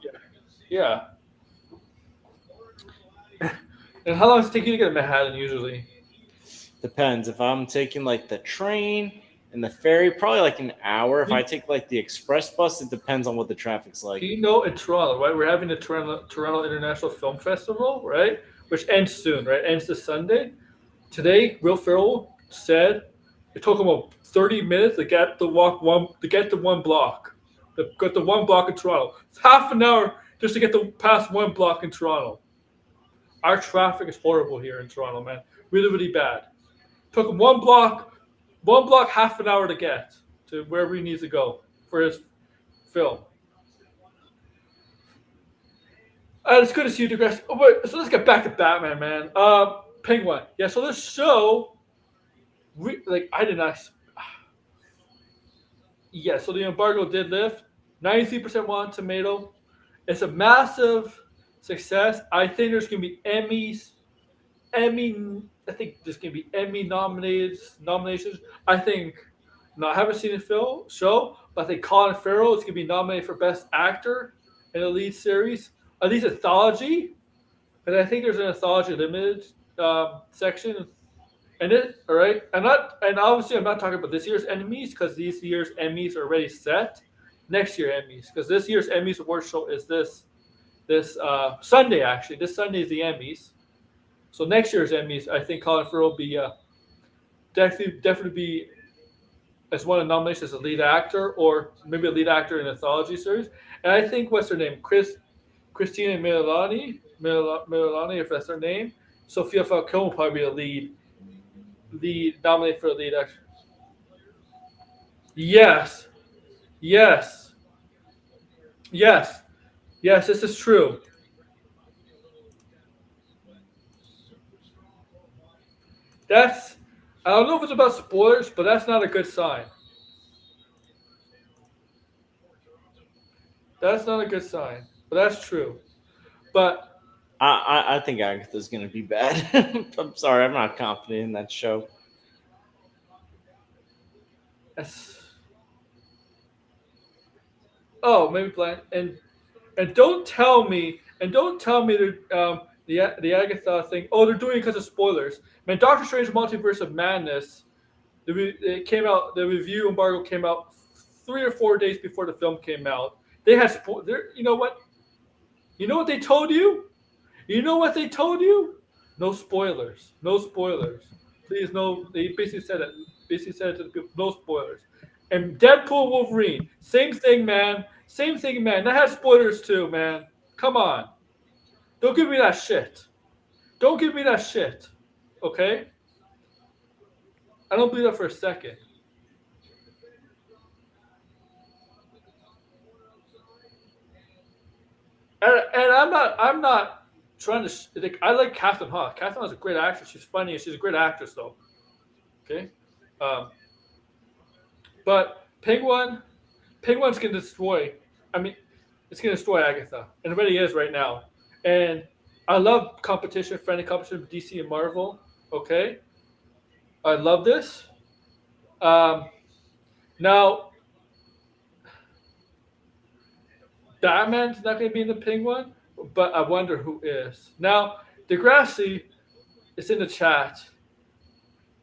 Yeah. And how long does it take you to get to Manhattan usually? Depends. If I'm taking like the train and the ferry, probably like an hour. If I take like the express bus, it depends on what the traffic's like. You know, in Toronto, right? We're having the Toronto International Film Festival, right? Which ends soon, right? Ends this Sunday. Today, Will Ferrell said it took him about 30 minutes to get to one block. To get to one block in Toronto. It's half an hour just to get past one block in Toronto. Our traffic is horrible here in Toronto, man. Really, really bad. Took him one block, half an hour to get to wherever he needs to go for his film. It's good to see you, guys. Oh, wait, so let's get back to Batman, man. Penguin. Yeah, so this show, I did not. Yeah, so the embargo did lift. 93% Rotten Tomato. It's a massive success. I think there's going to be Emmy I think there's gonna be Emmy nominations. I think. No, I haven't seen the show, but I think Colin Farrell is gonna be nominated for Best Actor in a lead series, at least anthology. And I think there's an anthology limited section in it. All right, and obviously I'm not talking about this year's Emmys because this year's Emmys are already set. Next year Emmys, because this year's Emmys award show is this Sunday actually. This Sunday is the Emmys. So next year's Emmys, I think Colin Farrell will be definitely be as one of the nominations as a lead actor or maybe a lead actor in an anthology series. And I think what's her name, Christina Milioti, if that's her name. Sofia Falcone will probably be a lead nominated for a lead actor. Yes, yes, yes, yes. This is true. That's I don't know if it's about spoilers, but that's not a good sign. That's not a good sign, but that's true. But I think Agatha's gonna be bad. I'm sorry, I'm not confident in that show. that's oh maybe blind and don't tell me the Agatha thing. Oh, they're doing it because of spoilers. Man, Doctor Strange Multiverse of Madness. It came out. The review embargo came out 3 or 4 days before the film came out. They had you know what? You know what they told you? You know what they told you? No spoilers. No spoilers. Please, no. They basically said it. Basically said it to the people. No spoilers. And Deadpool Wolverine, same thing, man. Same thing, man. That has spoilers too, man. Come on. Don't give me that shit. Don't give me that shit. Okay? I don't believe that for a second. And I'm not trying to. Like, I like Catherine Hahn. Catherine Hahn's a great actress. She's funny and she's a great actress, though. Okay? Um, but Penguin's gonna destroy. I mean, it's gonna destroy Agatha, and it really is right now. And I love competition, friendly competition with DC and Marvel. Okay, I love this. Um, now, Batman's not gonna be in the Penguin, but I wonder who is. Now, Degrassi is in the chat,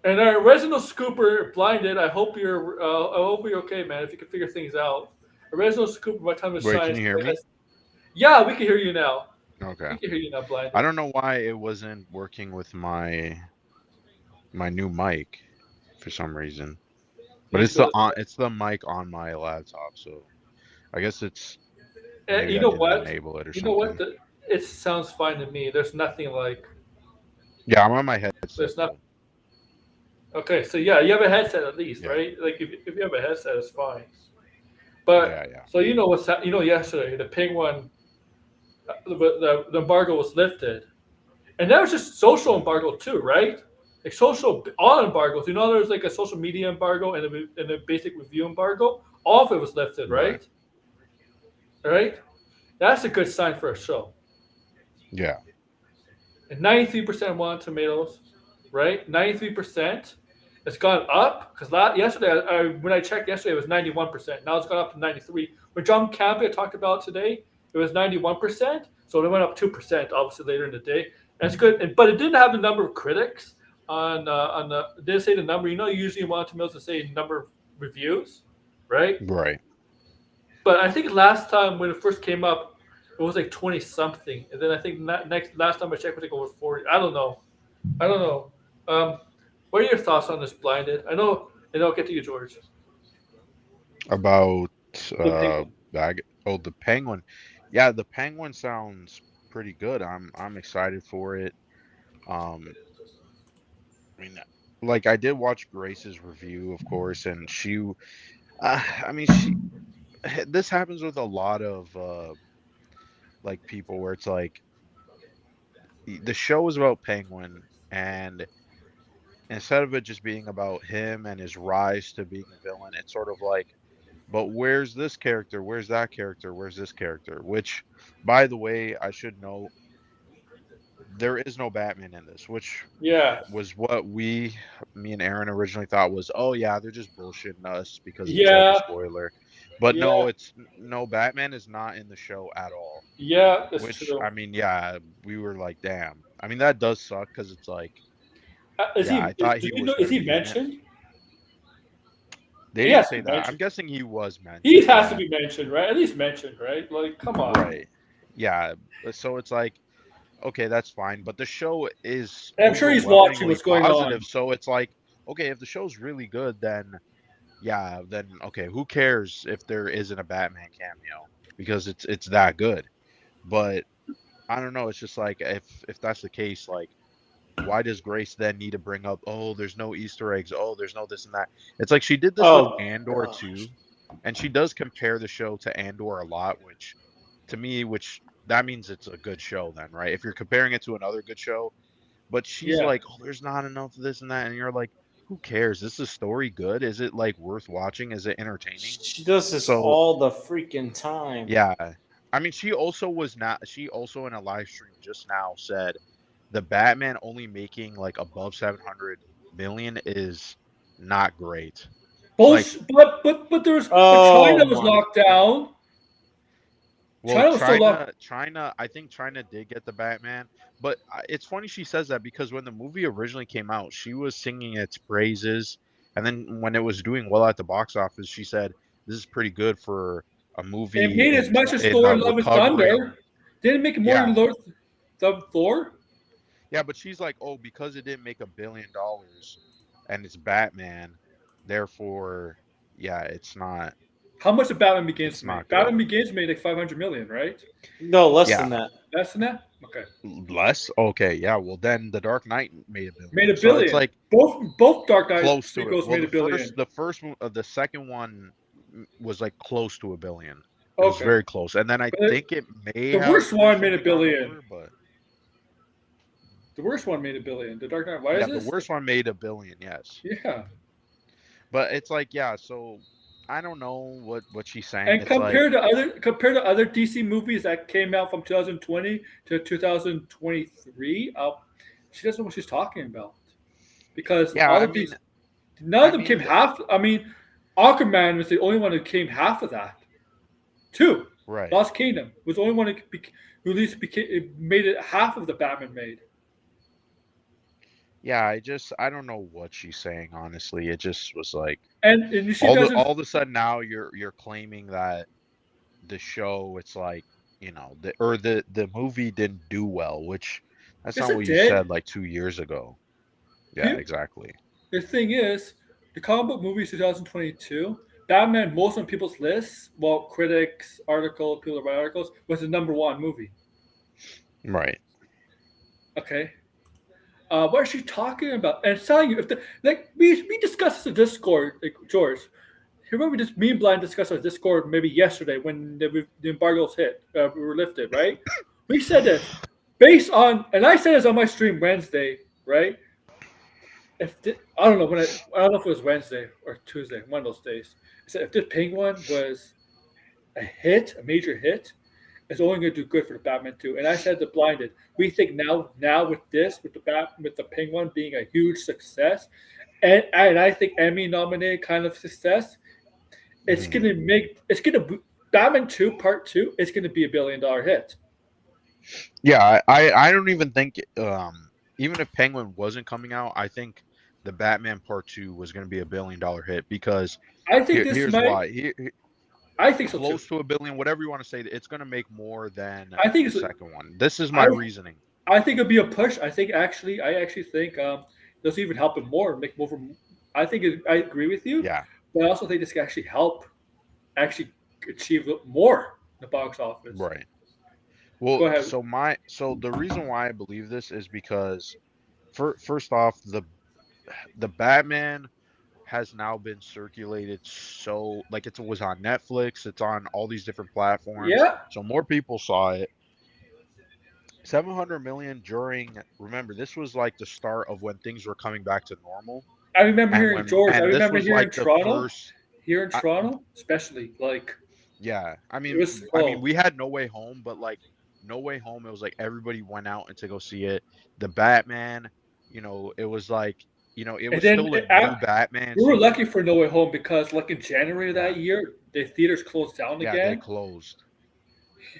and our original scooper blinded. I hope you're okay, man. If you can figure things out. Original scooper, my time was Wait, shine. can you hear me? Yeah, we can hear you now. Okay. We can hear you now, blind. I don't know why it wasn't working with my new mic for some reason. But it's the mic on my laptop, so I guess it's maybe You I know didn't what? enable it or You know what? something. It sounds fine to me. There's nothing like. Yeah, I'm on my headset. There's not. though. Okay, so yeah, you have a headset at least, Yeah. right? Like if you have a headset, it's fine. But Yeah. so yesterday the Penguin, the embargo was lifted, and that was just social embargo too, right? Like social all embargoes. You know, there's like a social media embargo and a basic review embargo. All of it was lifted, right? Right. That's a good sign for a show. Yeah. And 93% Rotten Tomatoes, right? 93%. It's gone up because yesterday, when I checked yesterday, it was 91%. Now it's gone up to 93. When John Campbell talked about today, it was 91%. So it went up 2%, obviously later in the day. And it's good, but it didn't have the number of critics on the. It didn't say the number. You know, usually Rotten Tomatoes will say number of reviews, right? Right. But I think last time when it first came up, it was like 20 something, and then I think last time I checked, it was like over 40. I don't know. What are your thoughts on this blinded? I know, and I'll get to you, George. About Penguin. the Penguin. Yeah, the Penguin sounds pretty good. I'm excited for it. I mean, like I did watch Grace's review, of course, and I mean, this happens with a lot of like people where it's like the show is about Penguin, and instead of it just being about him and his rise to being a villain, it's sort of like, but where's this character? Where's that character? Where's this character? Which, by the way, I should note, there is no Batman in this, which Yeah, was what me and Aaron originally thought was, oh yeah, they're just bullshitting us because it's like a yeah, spoiler. But no, yeah, it's no, Batman is not in the show at all. yeah. That's Which true. I mean, yeah, we were like, damn. I mean, that does suck because it's like, Is yeah, he? I thought Do he you was know? Is gonna he be in it. mentioned? They He didn't has to say be that. I'm mentioned. guessing he was He mentioned. has to Yeah, be mentioned, right? At least mentioned, right? Like, come on. right. Yeah, so it's like, okay, that's fine. But the show is And I'm sure he's watching overwhelmingly what's going positive. on. So it's like, okay, if the show's really good, then yeah, then okay, who cares if there isn't a Batman cameo because it's that good. But I don't know. It's just like if that's the case, like why does Grace then need to bring up, oh, there's no Easter eggs, oh, there's no this and that? It's like she did this with Oh Andor too, gosh. and she does compare the show to Andor a lot, which to me, which that means it's a good show then, right? If you're comparing it to another good show, but she's Yeah. like, oh, there's not enough of this and that, and you're like, who cares? Is the story good? Is it like worth watching? Is it entertaining? She does this So all the freaking time. yeah, I mean, she also was not. She also in a live stream just now said the Batman only making like above 700 million is not great. Like, But there's but Oh China was my locked down. well, China was still locked. China, I think China did get the Batman, but it's funny she says that because when the movie originally came out, she was singing its praises, and then when it was doing well at the box office, she said this is pretty good for a It movie made as much as in Thor: a Love and Thunder. recovering. Didn't make more Yeah, than Thor. yeah, but she's like, oh, because it didn't make $1 billion and it's Batman, therefore, yeah, How much did Batman Begins it's make? not good. Batman Begins made like 500 million, right? no, less Yeah, than that. Less than that. Okay, less. Okay, yeah. Well, then The Dark Knight made made $1 billion, a so it's billion. like Both Dark Knight close to it. sequels Well, made a billion. the second one was like close to $1 billion. It was Okay, very close, and then I but think it may the have worst one made a recently gone billion. over, but The worst one made a billion. The Dark Knight yeah, the Rises. worst one made $1 billion. Yes, Yeah, but it's like, yeah. So I don't know what she's saying. and It's like, compared to other DC movies that came out from 2020 to 2023, she doesn't know what she's talking about because yeah. all I of mean, these none I of them came mean, half. I mean, Aquaman was the only one that came half of that. Two, right. Lost Kingdom was the only one who at least it made it half of the Batman made. Yeah, I don't know what she's saying, honestly. It just was like And she doesn't. all of a sudden now you're claiming that the show, it's like, the movie didn't do well, which that's Yes, not it what you did. said like 2 years ago. Yeah, exactly. The thing is, the comic book movies 2022, Batman, most on people's lists, well, critics, articles, people that write articles, was the number one movie. Right. Okay. What is she talking about? And it's telling you, if the like we discussed this in Discord, like George. Remember, we just me and Blind discussed our Discord maybe yesterday when the embargoes hit, we were lifted, right? We said this based on, and I said this on my stream Wednesday, right? I don't know I don't know if it was Wednesday or Tuesday, one of those days. I said if this Penguin was a major hit, it's only going to do good for the Batman 2. And I said to Blinded, we think now with the Penguin being a huge success, and I think Emmy nominated kind of success, it's Mhm. gonna Batman 2 Part 2 is gonna be $1 billion hit. Yeah, I don't even think even if Penguin wasn't coming out, I think the Batman Part 2 was going to be $1 billion hit because I think this here's might. why. I think so too. Close to $1 billion, whatever you want to say, it's going to make more than I think the it's. second one. This is my I reasoning. I think it'll be a push. I actually think this will even help it more, make more. I agree with you, Yeah. but I also think this can actually help actually achieve more in the box office. Right. Go Well, ahead. so the reason why I believe this is because first off, the Batman has now been circulated, so like it was on Netflix, it's on all these different platforms, Yeah, so more people saw it. 700 million remember, this was like the start of when things were coming back to normal, I remember and hearing George. I this remember was here in like the Toronto. first. Here in I, Toronto, especially like yeah, it was. Oh, we had No Way Home, but like No Way Home, it was like everybody went out and to go see it. The Batman, it was like, it And was then still a new Batman we were scene. lucky for No Way Home because, like in January of Yeah, that year, the theaters closed down yeah, they again. closed.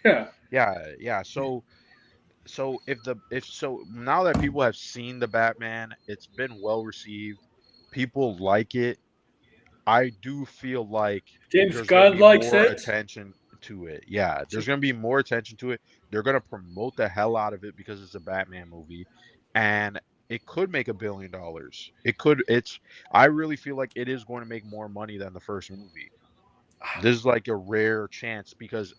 Yeah, Yeah, yeah. So if so now that people have seen the Batman, it's been well received. People like it. I do feel like James there's going to Gunn be likes more it. attention to it. Yeah, there's going to be more attention to it. They're going to promote the hell out of it because it's a Batman movie, and it could make $1 billion. It could. I really feel like it is going to make more money than the first movie. This is like a rare chance because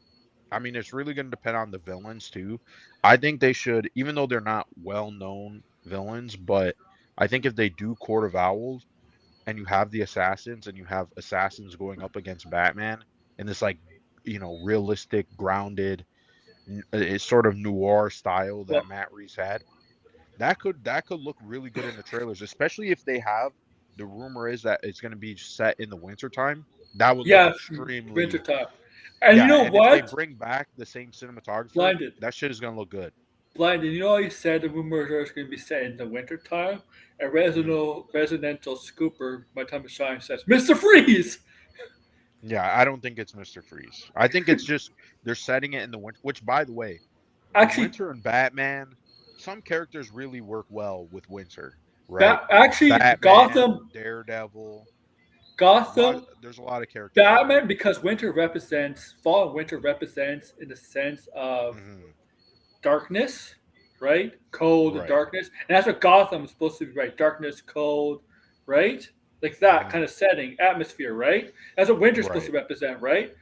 I mean, it's really going to depend on the villains too. I think they should, even though they're not well-known villains, but I think if they do Court of Owls and you have the assassins and you have assassins going up against Batman in this like, realistic, grounded, it's sort of noir style Well, that Matt Reeves had, that could look really good in the trailers, especially if they have. The rumor is that it's going to be set in the winter time. That would look yeah, extremely. wintertime. And you Yeah, know and if they what? bring back the same cinematographer, Blinded. that shit is gonna look good. Blinded. You know how you said the rumors are going to be set in the wintertime? A Mhm. residential scooper, My Time to Shine, says, Mr. Freeze! Yeah, I don't think it's Mr. Freeze. I think it's just they're setting it in the winter. Which, by the way, the Actually, winter and Batman, some characters really work well with winter, right? actually, Batman, Daredevil, Gotham, there's a lot of characters that work Batman, with because winter. winter represents, fall and winter represents in the sense of Hmm. darkness, right? Cold and Right. darkness. And that's what Gotham is supposed to be, right? Darkness, cold, right? Like that Hmm. kind of setting, atmosphere, right? That's what winter's supposed to Right. represent, right?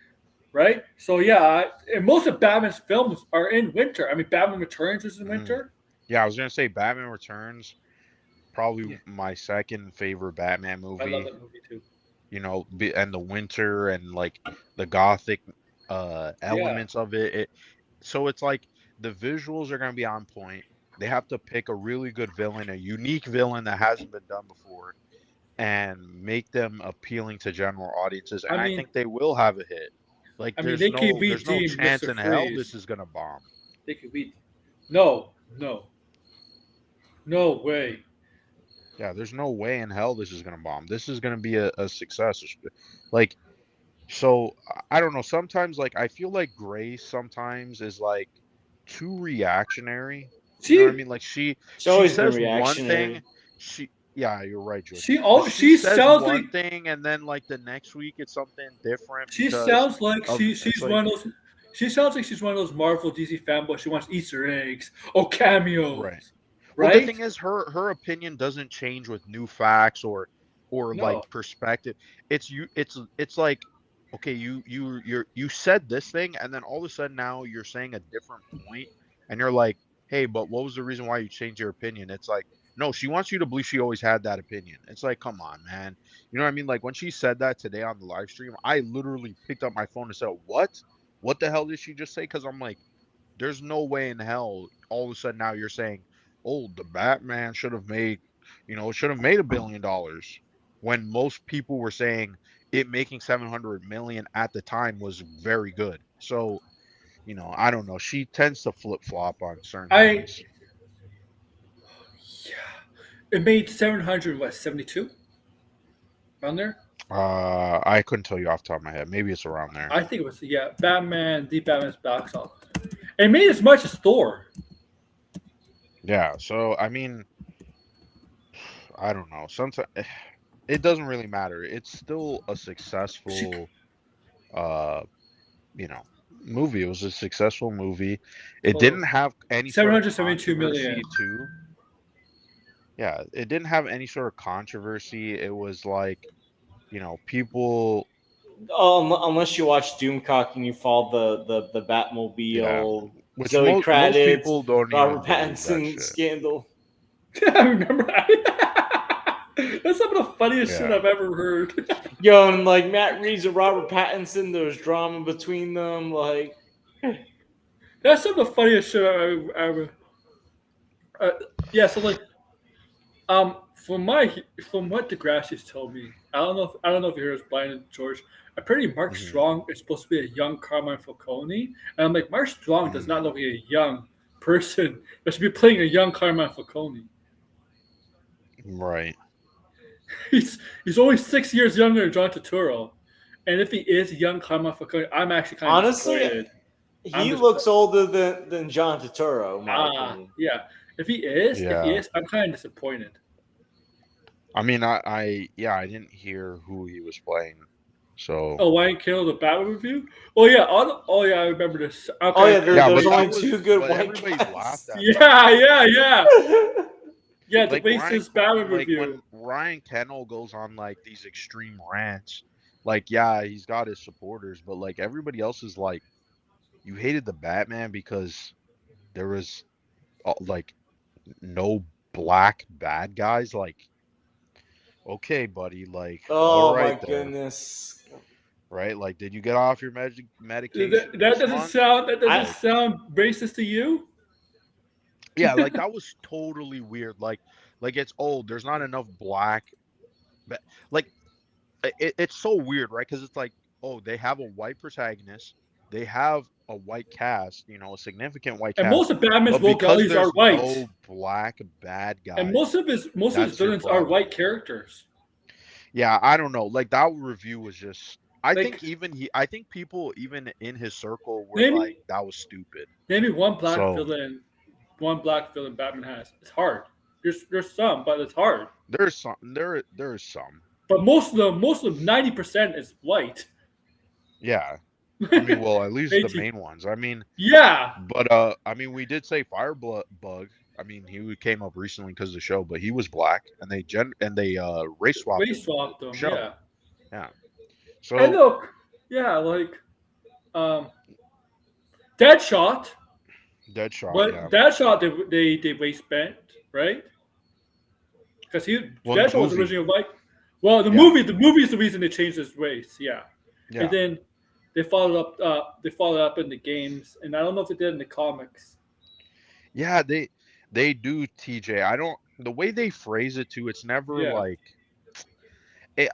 Right? So yeah, and most of Batman's films are in winter. I mean, Batman Returns is in Hmm. winter. Yeah, I was gonna say Batman Returns, probably Yeah, my second favorite Batman I love movie. that movie too. And the winter and like the gothic Yeah, elements of it. So it's like the visuals are going to be on point. They have to pick a really good villain, a unique villain that hasn't been done before, and make them appealing to general audiences. I And I mean, think they will have a hit. Like they can there's no redeem chance Mister in hell Freeze. this is going to bomb. They can read. No, no, no way. Yeah, there's no way in hell this is going to bomb. This is going to be a success. Like So I don't know. Sometimes, like I feel like Grace sometimes is like too reactionary. You know what I She mean? Like She's she always been says one thing. reactionary. She Yeah, you're right, George. she But all she she says sounds like one thing, and then like the next week it's something different she because sounds like of it's she's like one of those. She sounds like she's one of those Marvel DC fanboys. She wants Easter eggs or right. cameos, Well, the right? thing is, her opinion doesn't change with new facts or No, like perspective. It's like, okay, you said this thing, and then all of a sudden now you're saying a different point, and you're like, hey, but what was the reason why you changed your opinion? It's like, no, she wants you to believe she always had that opinion. It's like, come on, man. You know what I mean? Like when she said that today on the live stream, I literally picked up my phone and said, what? What the hell did she just say? Because I'm like, there's no way in hell all of a sudden now you're saying, "Oh, the Batman should have made $1 billion," when most people were saying it making 700 million at the time was very good. So, I don't know. She tends to flip flop on certain I things. yeah, it made 700 what 72 around there. I couldn't tell you off the top of my head. Maybe it's around there. I think it was Batman, the Batman's box office. It made as much as Thor. Yeah. So I mean, I don't know. Sometimes it doesn't really matter. It's still a She, successful uh you know movie. It was a successful movie. It hold on, didn't have any sort of 772 million. controversy too. Yeah, it didn't have any sort of controversy. It was like, people. Unless you watch Doomcock and you follow the Yeah, Batmobile, which Zoe most Kravitz, people don't even Robert believe that Pattinson shit. scandal. I remember. That's some of the funniest shit Yeah, I've ever heard. Yo, and like Matt Reeves and Robert Pattinson, there was drama between them. Like, That's some of the funniest shit I've ever. Uh, yeah, so like, from what Degrassi's told me, I don't know if you heard us, Brian and George. Apparently, Mark Mhm. Strong is supposed to be a young Carmine Falcone, and I'm like, Mark Strong does Mhm. not look like a young person that should be playing a young Carmine Falcone. Right. He's only 6 years younger than John Turturro, and if he is young Carmine Falcone, I'm actually kind of Honestly, disappointed. I'm he just looks older than John Turturro, in my opinion. yeah. If he Yeah. is, I'm kind of disappointed. I mean, yeah, I didn't hear who he was playing. So Oh, Ryan Kittle, the Batman review. Oh yeah, oh yeah, I remember this. Okay, Oh yeah, okay. yeah, there's but only that was, two good but white everybody laughed guys. at Yeah, yeah. Yeah, the like Ryan, racist Batman like when review. Ryan Kennel goes on like these extreme rants, like yeah, he's got his supporters, but like everybody else is like, you hated the Batman because there was like no black bad guys. Like, okay, buddy, like all Oh my right there, goodness. right? Like, did you get off your That, medication that this doesn't month? sound that doesn't I Like, sound racist to you. yeah, like that was totally weird. Like it's old. There's not enough black, but like it's so weird, right? Because it's like, oh, they have a white protagonist, they have a white cast, a significant white And cast, most of Batman's but because vocalities are there's white. no black bad And guys, most of his that's your villains are problem. white characters. Yeah, I don't know. Like that review was just. Like I think people even in his circle were like, maybe that was stupid. maybe So one black villain Batman has. It's hard. There's some, but it's hard. there's some. But most of them 90% is white. Yeah. I mean, well, at least the 18. main ones. I mean, Yeah. but I mean, we did say Firebug. I mean, he came up recently because of the show, but he was black, and they race swapped Race him in the swapped them, show. yeah. Yeah. And So look, yeah, like um Deadshot. Deadshot, yeah. But Deadshot they waist bent, right? Because Well, in the Deadshot was movie, originally white. Well, yeah, the movie is the reason they changed his race, yeah. And yeah, then they followed up in the games, and I don't know if they did in the comics. yeah. They do, TJ. I don't. The way they phrase it too, it's never Yeah. like.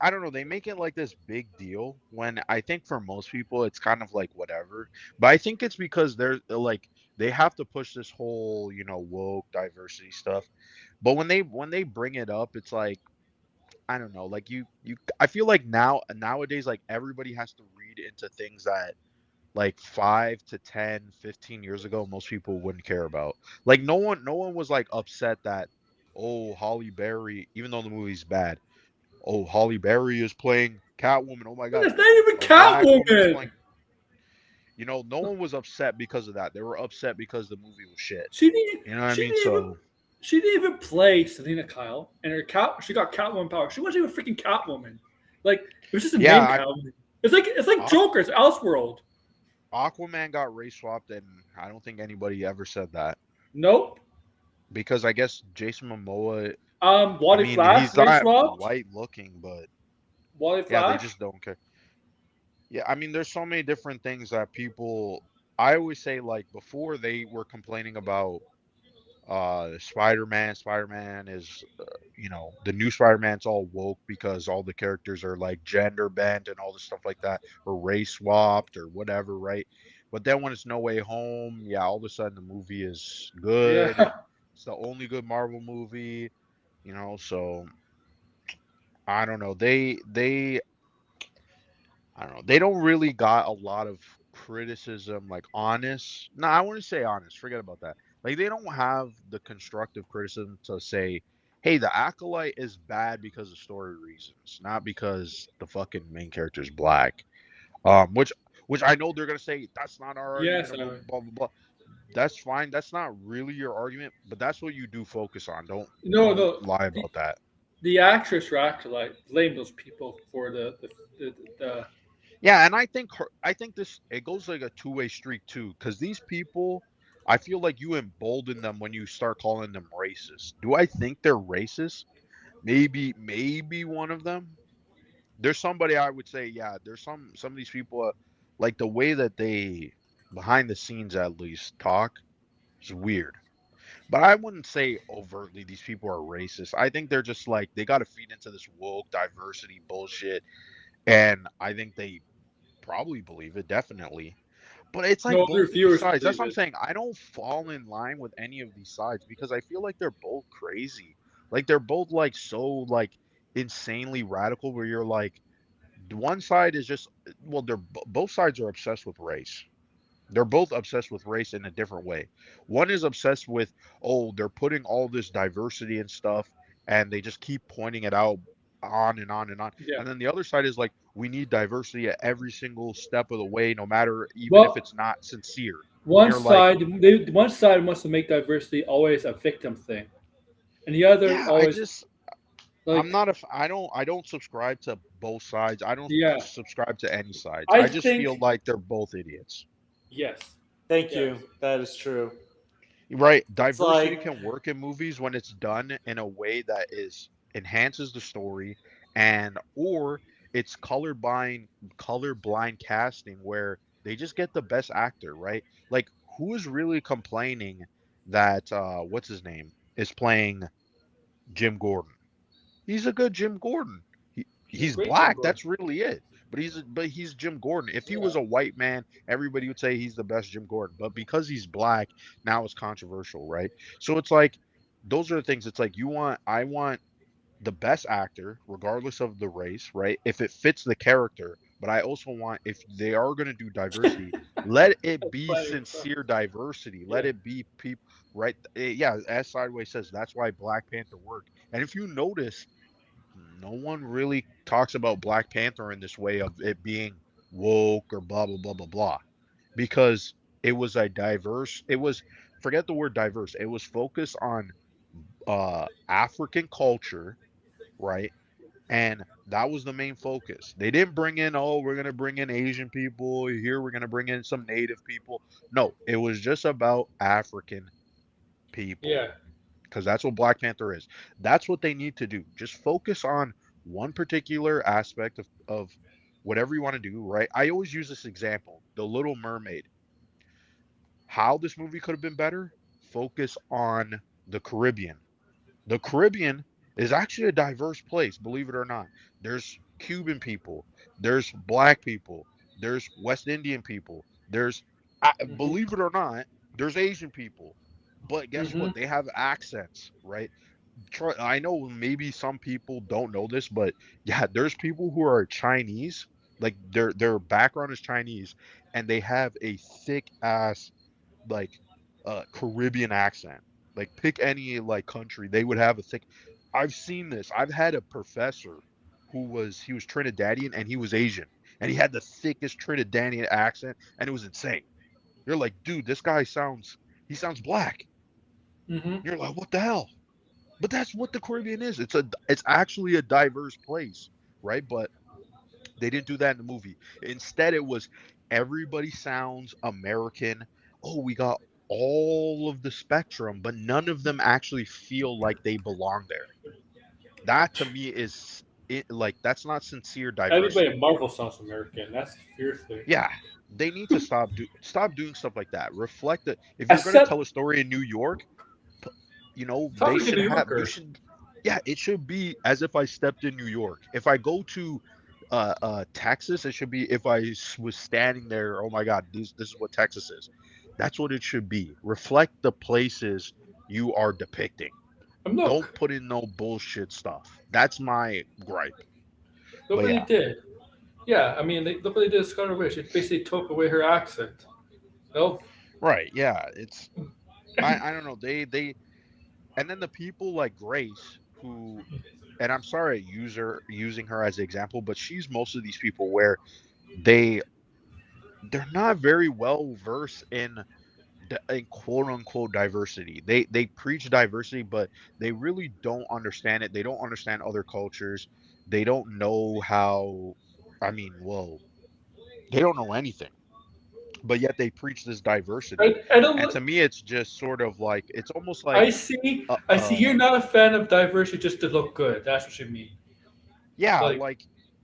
I don't know. They make it like this big deal when I think for most people it's kind of like whatever. But I think it's because they're like they have to push this whole woke diversity stuff. But when they bring it up, it's like I don't know. Like you I feel like nowadays like everybody has to read into things that like 5 to 10, 15 years ago most people wouldn't care about. Like no one was like upset that oh Holly Berry, even though the movie's bad, oh, Holly Berry is playing Catwoman. Oh my But God, it's not even a black woman is Catwoman. playing. No one was upset because of that. They were upset because the movie was shit. She didn't. You know what I She mean? didn't even. So She didn't even play Selena Kyle, and her cat. She got Catwoman power. She wasn't even freaking Catwoman. Like it was just a name yeah, Catwoman. It's like Aqu- Joker's Elseworld. Aquaman got race swapped, and I don't think anybody ever said that Nope. because I guess Jason Momoa. I Wally mean, Flash he's race not swapped. white looking, but Wally yeah, they Flash. just don't care. Yeah, I mean, there's so many different things that people. I always say like before they were complaining about Spider-Man is the new Spider-Man's all woke because all the characters are like gender bent and all this stuff like that, or race swapped or whatever, right? But then when it's No Way Home, yeah, all of a sudden the movie is good. Yeah. It's the only good Marvel movie, so I don't know. They I don't know. They don't really got a lot of criticism, like honest. No, I wouldn't say honest. Forget about that. Like they don't have the constructive criticism to say, "Hey, the acolyte is bad because of story reasons, not because the fucking main character is black." Which I know they're gonna say that's not our argument Yes. and blah blah blah blah. That's fine. That's not really your argument, but that's what you do focus on. Don't No. don't No. lie The, about that. the actress or actor like blame those people for the Yeah, and I think this it goes like a two-way street too, because these people, I feel like you embolden them when you start calling them racist. Do I think they're racist? Maybe one of them. There's somebody I would say, yeah. There's some of these people, like the way that they behind the scenes at least talk is weird. But I wouldn't say overtly these people are racist. I think they're just like they got to feed into this woke diversity bullshit, and I think they probably believe it, definitely. But it's like No, their both of these viewers sides. That's believe what I'm it. saying. I don't fall in line with any of these sides because I feel like they're both crazy. Like they're both like so like insanely radical where you're like one side is just well both sides are obsessed with race. They're both obsessed with race in a different way. One is obsessed with, oh, they're putting all this diversity and stuff, and they just keep pointing it out on and on and on. Yeah. And then the other side is like, we need diversity at every single step of the way, no matter even if Well, it's not sincere. And one you're like, side, one side wants to make diversity always a victim thing, and the other yeah, always I'm like, not a, I don't subscribe to both sides. I don't yeah. subscribe to any sides. I I just feel think like they're both idiots. yes, Thank yes, you. That is true. Right. It's Diversity like can work in movies when it's done in a way that is enhances the story and or it's color blind casting where they just get the best actor, right? Like who is really complaining that what's his name is playing Jim Gordon? He's a good Jim Gordon. he's He's great, Jim black. Gordon. That's really it. But he's Jim Gordon. If he Yeah, was a white man, everybody would say he's the best Jim Gordon. But because he's black, now it's controversial, right? So it's like those are the things. It's like I want the best actor, regardless of the race, right? If it fits the character. But I also want, if they are going to do diversity, let it that's be funny. sincere diversity. Let Yeah, it be people, right? Yeah, as Sideways says, that's why Black Panther worked. And if you notice, no one really talks about Black Panther in this way of it being woke or blah, blah, blah, blah, blah. Because it was, forget the word diverse, it was focused on African culture, right? And that was the main focus. They didn't bring in, oh, we're going to bring in Asian people here, we're going to bring in some native people. No, it was just about African people yeah. because that's what Black Panther is. That's what they need to do. Just focus on one particular aspect of whatever you want to do, right? I always use this example, The Little Mermaid. How this movie could have been better? Focus on the Caribbean. The Caribbean is actually a diverse place, believe it or not. There's Cuban people, there's black people, there's West Indian people, there's, Hmm. believe it or not, there's Asian people. But guess Hmm. what? They have accents, right? I know maybe some people don't know this, but yeah, there's people who are Chinese, like their background is Chinese, and they have a thick ass like Caribbean accent. Like pick any like country, they would have a thick. I've seen this. I've had a professor he was Trinidadian and he was Asian, and he had the thickest Trinidadian accent, and it was insane. You're like, dude, this guy sounds black. Hmm. You're like, what the hell? But that's what the Caribbean is. It's actually a diverse place, right? But they didn't do that in the movie. Instead, it was everybody sounds American. Oh, we got all of the spectrum, but none of them actually feel like they belong there. That to me is it like that's not sincere Everybody diversity. at Marvel sounds American. That's the fierce thing. Yeah, they need to stop doing stuff like that. Reflect that if you're going to tell Except a story in New York, talk they like a should New have you Yorker. should yeah, it should be as if I stepped in New York. If I go to Texas, it should be if was standing there, oh my god, this is what Texas is. That's what it should be. Reflect the places you are depicting. Don't Look, put in no bullshit stuff. That's my gripe. look But what they yeah, did. Yeah, I mean, look what they did to Scarlet Witch. It basically took away her accent. Oh, right, yeah, it's I don't know. They and then the people like Grace who and I'm sorry using her as an example, but she's most of these people where they they're not very well versed in quote unquote diversity. They preach diversity, but they really don't understand it. They don't understand other cultures. They don't know how. I mean, well, they don't know anything, but yet they preach this diversity. I don't. And to me, it's just sort of like it's almost like I see. uh, I see. uh You're not a fan of diversity just to look good. That's what you mean. yeah, Like, like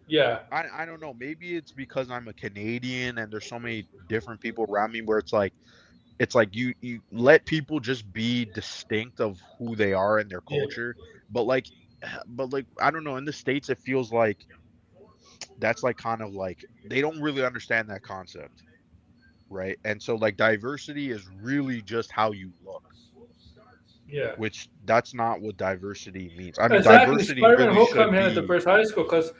yeah. I don't know. Maybe it's because I'm a Canadian and there's so many different people around me where it's like it's like you let people just be distinct of who they are and their Yeah. culture, but like I don't know, in the States it feels like that's like kind of like they don't really understand that concept, right? And so like diversity is really just how you look, Yeah. which that's not what diversity means. I mean, Exactly. diversity Spider-Man really Homecoming should had a be diverse high school because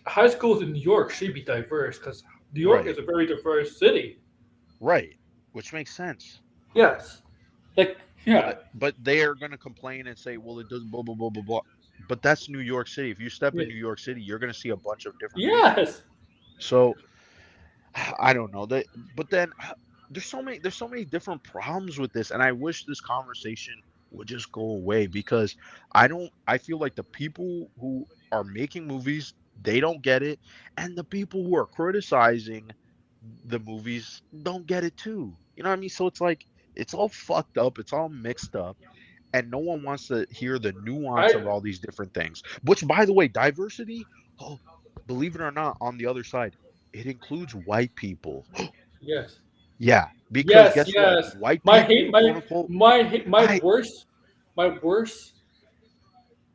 high schools in New York should be diverse because New York right, is a very diverse city. right, which makes sense. Yes. Like, yeah. But they are going to complain and say, well, it does blah blah blah blah blah. But that's New York City. If you step Yeah. in New York City, you're going to see a bunch of different people. Yes. So I don't know that, but then there's so many different problems with this, and I wish this conversation would just go away because I feel like the people who are making movies, they don't get it, and the people who are criticizing the movies don't get it too. You know what I mean? So it's like it's all fucked up, it's all mixed up, and no one wants to hear the nuance I of all these different things. Which, by the way, diversity, oh, believe it or not, on the other side, it includes white people. yes. Yeah, because Yes, guess what? yes. White My hate people, quote unquote, my I worst my worst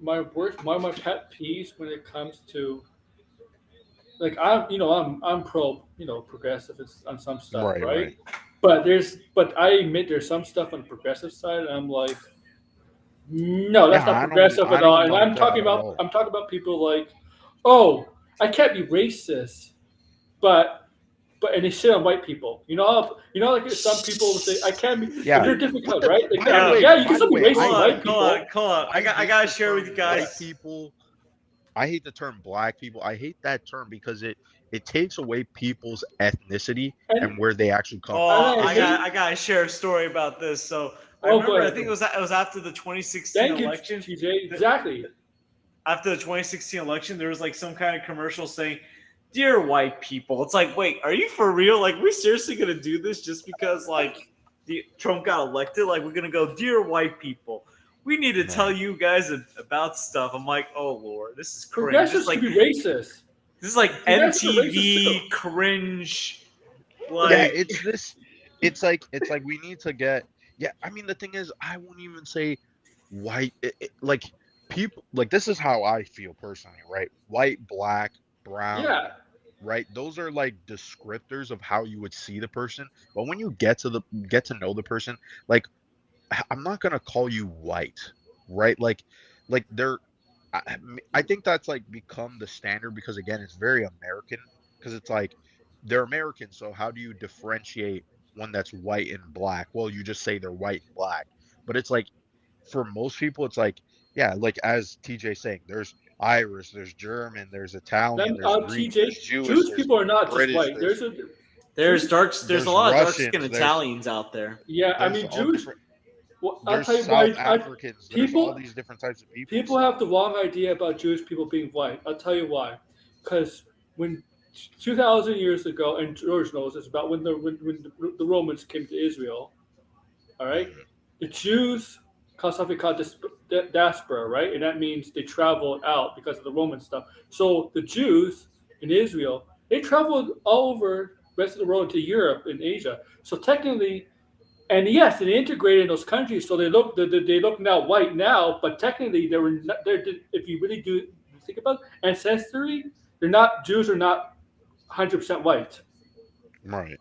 one of my pet peeves when it comes to like I'm pro progressive on some stuff, right, right? right. But I admit there's some stuff on the progressive side and I'm like, no, that's Yeah, not progressive I at all. don't And like that at all. I'm talking about people like, oh, I can't be racist, but and they shit on white people. Like some people will say I can't be, but Yeah. they're different What color, the right? Like, by the way, yeah, you can by the still be way, racist Hold to on, white hold people. on, hold on. I hate gotta the share with you term guys. white people. I hate the term black people. I hate that term because it takes away people's ethnicity And and where they actually come from. Oh, I hate. I gotta share a story about this. So I Oh, go remember, I ahead. think it was after the 2016 Thank you, election. TJ. Exactly. After the 2016 election, there was like some kind of commercial saying, "Dear white people." It's like, wait, are you for real? Like, we seriously gonna do this just because like Trump got elected? Like, we're gonna go, "Dear white people, we need to tell Right. you guys about stuff." I'm like, oh lord, this is cringe. Progressives should be racist. This is like Progressives are racist too. MTV cringe. Yeah, Like, it's this. It's like we need to get. Yeah, I mean the thing is, I wouldn't even say white. Like people, like this is how I feel personally, right? White, black, brown, Yeah. right? Those are like descriptors of how you would see the person. But when you get to know the person, like I'm not gonna call you white, right? Like they're. I think that's like become the standard because again, it's very American because it's like they're American. So how do you differentiate one that's white and black? Well, you just say they're white and black. But it's like for most people, it's like yeah, like as TJ saying, there's Irish, there's German, there's Italian, Then there's Greek, TJ, there's Jewish, Jewish there's people are not just British, white. There's a there's there's a lot of dark Russians, skinned Italians out there. yeah. I there's mean all Jewish. different. Well, I'll There's tell you South why. Africans. There's all People these different types of people. people So have the wrong idea about Jewish people being white. I'll tell you why. Because when 2,000 years ago, and George knows this about when the Romans came to Israel. All right, mhm, the Jews cause something called diaspora, right? And that means they traveled out because of the Roman stuff. So the Jews in Israel, they traveled all over the rest of the world to Europe and Asia. So technically, and yes, they integrated in those countries, so they look now white now, but technically they were not, if you really do think about ancestry, they're not Jews are not 100% white. right.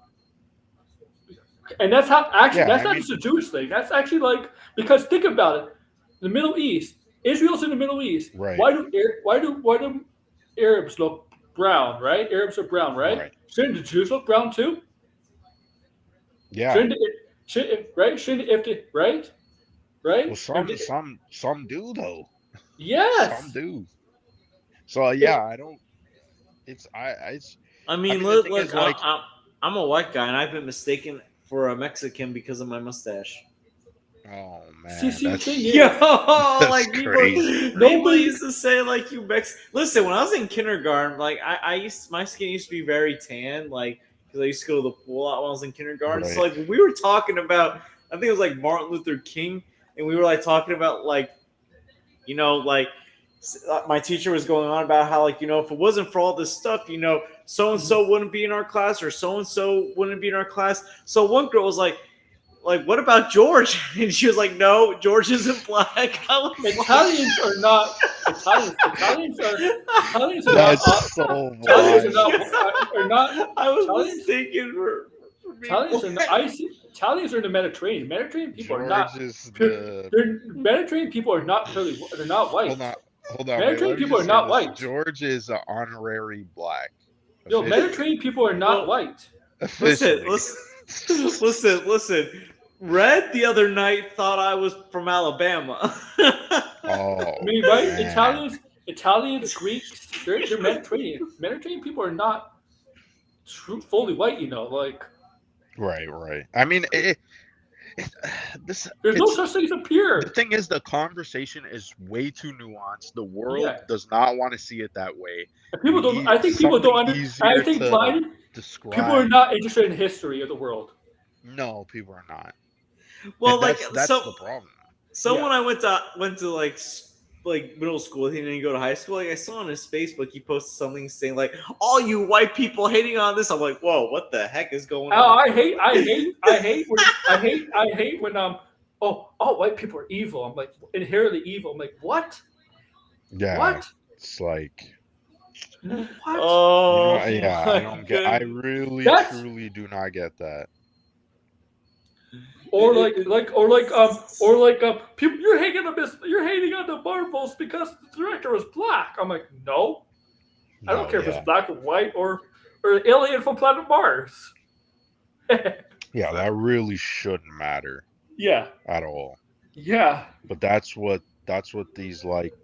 And that's how actually Yeah, that's I not mean, just a Jewish thing. That's actually like because think about it, the Middle East, Israel's in the Middle East. right, Why do Arabs look brown? Right? Arabs are brown, right? right. Shouldn't the Jews look brown too? Yeah. Shouldn't it? Shouldn't if the right? Well, Right? some do though. Some Yes. do. So yeah, I don't. It's. I I mean, mean, the thing look, is like, I'm a white guy, and I've been mistaken for a Mexican because of my mustache. oh See, man, the thing Yo, is, like crazy. people nobody. used to say like you Mex. Listen, when I was in kindergarten, like my skin used to be very tan, like because I used to go to the pool a lot when I was in kindergarten. So Right. like when we were talking about, I think it was like Martin Luther King, and we were like talking about like, like my teacher was going on about how like if it wasn't for all this stuff, so and so wouldn't be in our class or so and so wouldn't be in our class. So one girl was like, like, what about George? And she was like, no, George isn't black. I was like- Italians are not Italians. Italians are That's not. so Italians wild. are not. I was Italians- mistaken for being Italians are not. black. Italians are in the Mediterranean. Mediterranean people are George not. is They're, the. Mediterranean people are not really. They're not white. Hold on. Mediterranean Wait, let me people just are not say this. white. George is an honorary black. Yo, Officially. Mediterranean people are not white. Listen, Officially. listen. Red the other night thought I was from Alabama. Oh, I mean, right? man. Italians, Greeks, they're Mediterranean. Mediterranean people are not fully white, like Right. I mean, this. there's no it's- such thing as a pure. The thing is, the conversation is way too nuanced. The world Yeah. does not want to see it that way. People we don't. need I think people don't something understand. I easier think to blind Describe. people are not interested in history of the world. No, people are not. Well, And like that's so, the problem. so Yeah. when I went to like middle school, he didn't go to high school. Like I saw on his Facebook, he posted something saying like, "All you white people hating on this." I'm like, "Whoa, what the heck is going Oh, on?" I hate when oh white people are evil. I'm like inherently evil. I'm like what? Yeah, What? it's like, What? Oh, yeah, my I don't get. I goodness. really, That's- truly do not get that. Or people you're hating on the Marvels because the director was black. I'm like, no, I don't care if it's black or white or alien from planet Mars. Yeah, that really shouldn't matter Yeah, at all. yeah. But that's what these like,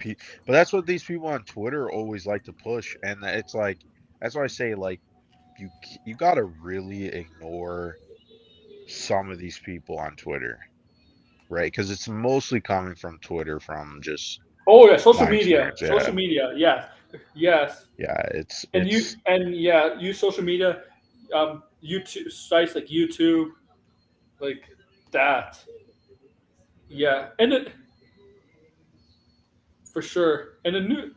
but that's what these people on Twitter always like to push, and it's like that's why I say like, you gotta really ignore some of these people on Twitter, right? Because it's mostly coming from Twitter, from just Oh yeah, social my media. experience, yeah. Social media. Yes. yeah, it's Use social media, YouTube sites like YouTube, like that. Yeah, and it for sure. And the new,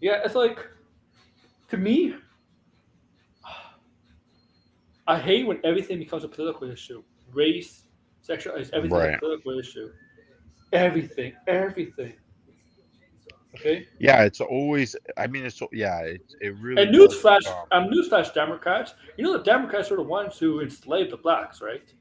it's like to me, I hate when everything becomes a political issue. Race, sexuality, everything is a Right. political issue. Everything. Okay. yeah, it's always. I mean, it really. And does newsflash, become- newsflash, Democrats. You know the Democrats are the ones who enslaved the blacks, right?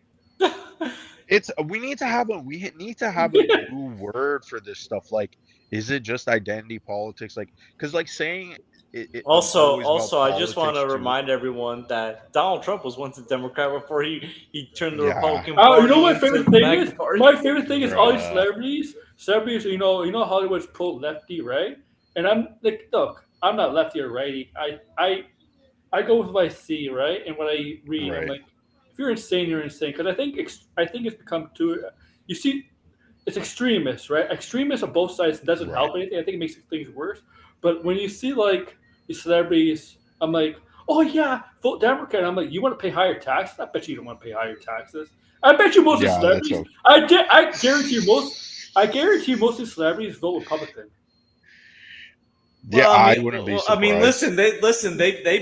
we need to have a new word for this stuff. Like, is it just identity politics? Like, because like saying it Also, always about I just want to politics, too. remind everyone that Donald Trump was once a Democrat before he turned the Yeah. Republican Oh, Party. you know my into favorite the thing MAGA is? Party. My favorite thing is all these Bruh. celebrities. Celebrities, you know Hollywood's pro lefty, right? And I'm like, look, I'm not lefty or righty. I go with what I see, right? And what I read. I'm Right. like, if you're insane, you're insane. Because I think it's become too. You see, it's extremists, right? Extremists on both sides doesn't help anything. I think it makes things worse. But when you see like these celebrities, I'm like, oh yeah, vote Democrat. I'm like, you want to pay higher taxes? I bet you don't want to pay higher taxes. I bet you most of the Yeah, celebrities. that's I guarantee most of the celebrities vote Republican. Yeah, Well, I wouldn't be surprised. I mean,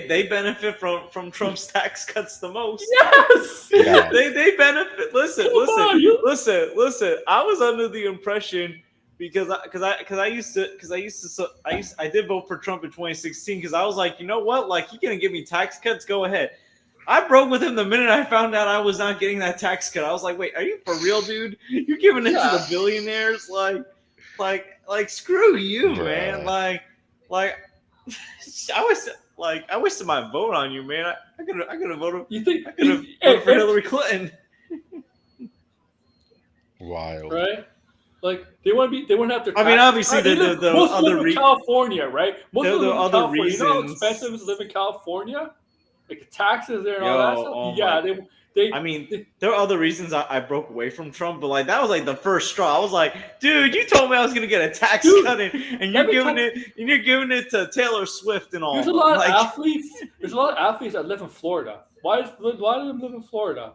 they benefit from Trump's tax cuts the most. Yes. Yeah. They benefit. Listen. Listen. I was under the impression I did vote for Trump in 2016 because I was like, you know what, like he gonna give me tax cuts, go ahead. I broke with him the minute I found out I was not getting that tax cut. I was like, wait, are you for real, dude? You're giving it to the billionaires? Like screw you, Bruh. man. Like I wasted my vote on you, man. I could have voted. You think I could have voted for Hillary Clinton. Wild. right? Like they want to have their. I mean, tax- obviously, They the live- most other live in California, right? Most the of them live in other California. You know how reasons- expensive it is to live in California? Like the taxes there and all Yo, that stuff. oh Yeah, my- they. I mean, there are other reasons I broke away from Trump, but like that was like the first straw. I was like, dude, you told me I was gonna get a tax Dude, cut, and you're let me giving tell- you're giving it to Taylor Swift and all. There's a lot of Like, athletes. There's a lot of athletes that live in Florida. Why do them live in Florida?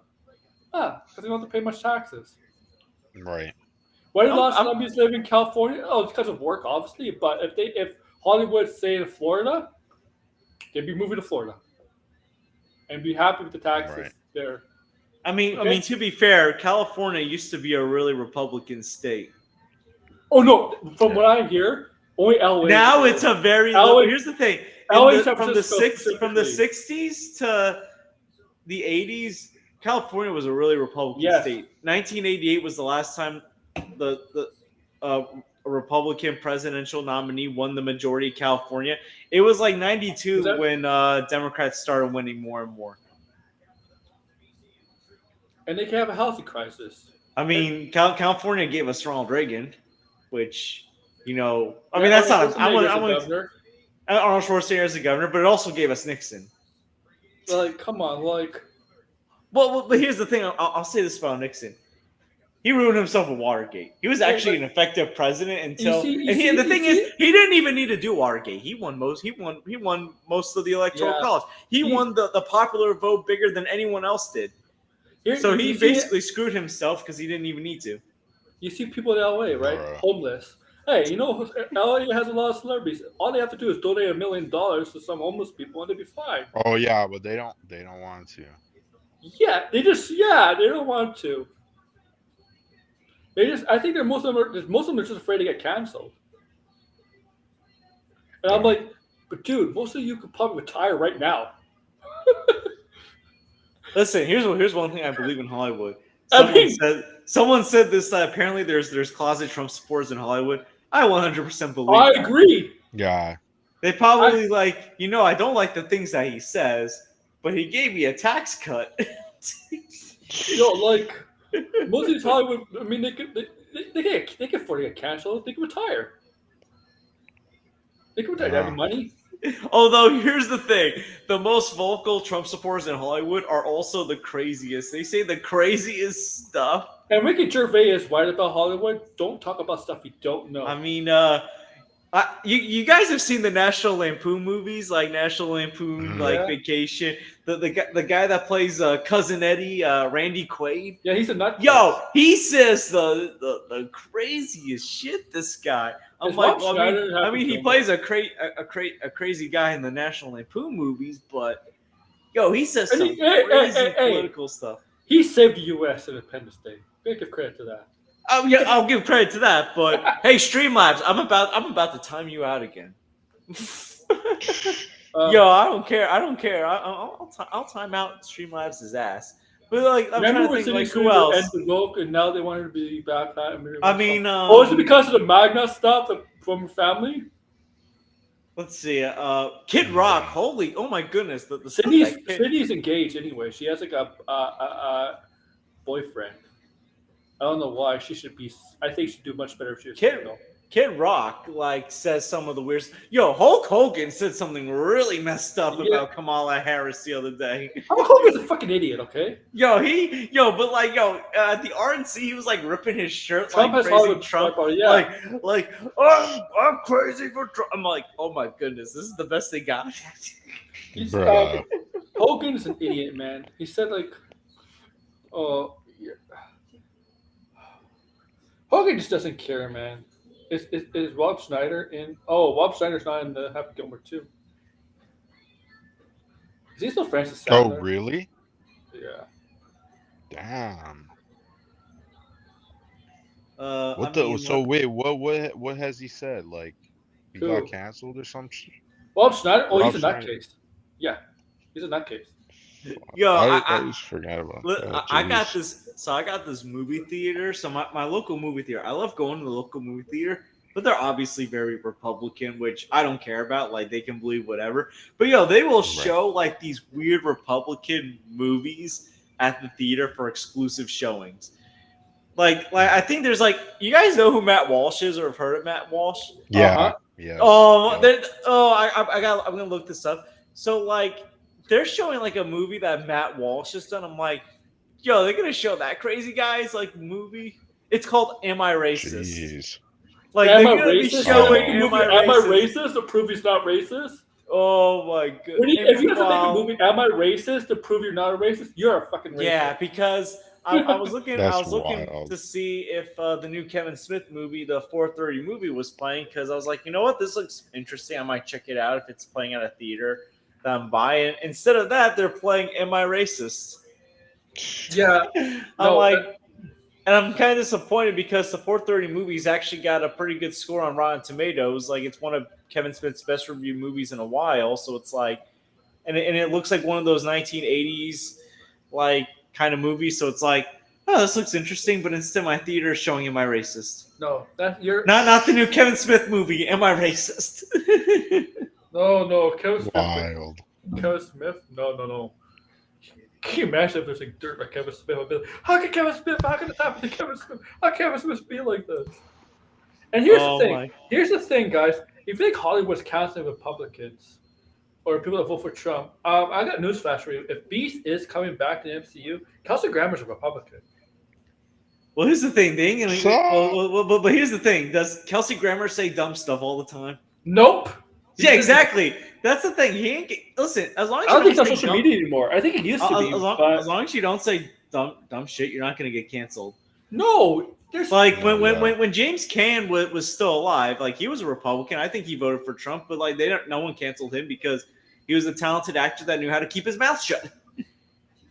Because they don't have to pay much taxes. Right. Why do a lot of I'm- celebrities live in California? Oh, it's because of work, obviously. But if Hollywood stayed in Florida, they'd be moving to Florida and be happy with the taxes Right. there. I mean, Okay. to be fair, California used to be a really Republican state. Oh no! From Yeah. what I hear, only LA. Now it's a very LA little. Here's the thing: LA, San from the Francisco from the specifically. '60s to the '80s, California was a really Republican Yes. state. 1988 was the last time the a Republican presidential nominee won the majority of California. It was like '92 Was that- when Democrats started winning more and more. And they can have a housing crisis. I mean, California gave us Ronald Reagan, which I mean Yeah, that's not. Arnold I Schwarzenegger's want the governor. Arnold Schwarzenegger as the governor, but it also gave us Nixon. Like, come on, like. Well, but here's the thing. I'll say this about Nixon. He ruined himself with Watergate. He was actually an effective president until. The thing is, he didn't even need to do Watergate. He won most. He won most of the electoral college. He won the popular vote bigger than anyone else did. So he basically screwed himself because he didn't even need to. You see people in LA, right? Bruh. Homeless. Hey, LA has a lot of celebrities. All they have to do is donate $1 million to some homeless people, and they'll be fine. Oh yeah, but they don't want to. Yeah, they don't want to. I think most of them are just afraid to get canceled. And I'm like, but dude, most of you could probably retire right now. Listen, here's one thing I believe in Hollywood. I Someone said this that apparently there's closet Trump supporters in Hollywood. I 100% believe. I that. agree. Yeah. They probably I don't like the things that he says, but he gave me a tax cut. Like most of these Hollywood, I mean, they can afford to get canceled. They can retire. They can retire. They have the money. Although here's the thing, the most vocal Trump supporters in Hollywood are also the craziest. They say the craziest stuff. And Ricky Gervais is right about Hollywood. Don't talk about stuff you don't know. I mean, you guys have seen the National Lampoon movies, like National Lampoon, like Vacation. The guy that plays Cousin Eddie, Randy Quaid. Yeah, he's a nut. Yo, he says the craziest shit. This guy. I'm like, I mean, he plays a crazy guy in the National Lampoon movies, but yo, he says some crazy political stuff. He saved the U.S. Independence Day. Gotta give credit to that. Oh yeah, I'll give credit to that. But hey, Streamlabs, I'm about to time you out again. Yo, I don't care. I'll time out Streamlabs' ass. But I'm trying to think like who else. End the woke, and now they wanted to be back. I mean, is it because of the Magna stuff from her family? Let's see. Kid Rock. Oh my goodness. The Sydney's engaged anyway. She has like a boyfriend. I don't know why. She should be. I think she'd do much better if she was single. Kid Rock says some of the weirdest. Yo, Hulk Hogan said something really messed up about Kamala Harris the other day. Hulk Hogan's a fucking idiot. Okay. But at the RNC he was like ripping his shirt Trump like has crazy. Trump, I'm crazy for Trump. I'm like, oh my goodness, this is the best they got. Hogan's an idiot, man. He said Hogan just doesn't care, man. Is Rob Schneider in? Oh, Rob Schneider's not in the Happy Gilmore 2. Is he still Francis Sandler? Oh, really? Yeah. Damn. What has he said? Like, he got canceled or some shit? Rob Schneider? Oh, he's a nutcase. Yeah, he's a nutcase. Yo, I just forgot about that. I got this. So I got this movie theater. So my local movie theater. I love going to the local movie theater, but they're obviously very Republican, which I don't care about. Like they can believe whatever. But they will show like these weird Republican movies at the theater for exclusive showings. Like I think there's you guys know who Matt Walsh is or have heard of Matt Walsh? Yeah. Yeah. I'm gonna look this up. So they're showing a movie that Matt Walsh has done. I'm like, yo, they're gonna show that crazy guy's movie. It's called Am I Racist? Jeez. Am I racist? Am I racist to prove he's not racist? Oh my goodness! If you have to make a movie, Am I Racist to prove you're not a racist? You're a fucking racist. Yeah, because I was looking wild. to see if the new Kevin Smith movie, the 4:30 movie, was playing. Because I was like, you know what, this looks interesting. I might check it out if it's playing at a theater that I'm buying. Instead of that, they're playing Am I Racist? Yeah, I'm no, like, and I'm kind of disappointed because the 4:30 movies actually got a pretty good score on Rotten Tomatoes. Like, it's one of Kevin Smith's best reviewed movies in a while. So it's like, and it looks like one of those 1980s like kind of movies. So it's like, oh, this looks interesting. But instead, my theater is showing Am I Racist? no, that you're Not the new Kevin Smith movie. Am I Racist? no, Kevin Smith. Wild. Kevin Smith? No. Can you imagine if there's like dirt by Kevin Smith? I'd be like, how can Kevin Smith? How can this happen to Kevin Smith? How can Kevin Smith be like this? And here's Oh the thing. my. Here's the thing, guys. If you think Hollywood's canceling Republicans or people that vote for Trump, I got news flash for you. If Beast is coming back to the MCU, Kelsey Grammer's a Republican. Well, here's the thing. They ain't gonna, So- but here's the thing. Does Kelsey Grammer say dumb stuff all the time? Nope. Yeah, exactly. That's the thing. He ain't listen. As long as I don't you think it's on say social dumb- media anymore. I think it used to be. as long as you don't say dumb shit, you're not gonna get canceled. No, there's Like Yeah, when James Caan was still alive, like he was a Republican. I think he voted for Trump, but like no one canceled him because he was a talented actor that knew how to keep his mouth shut.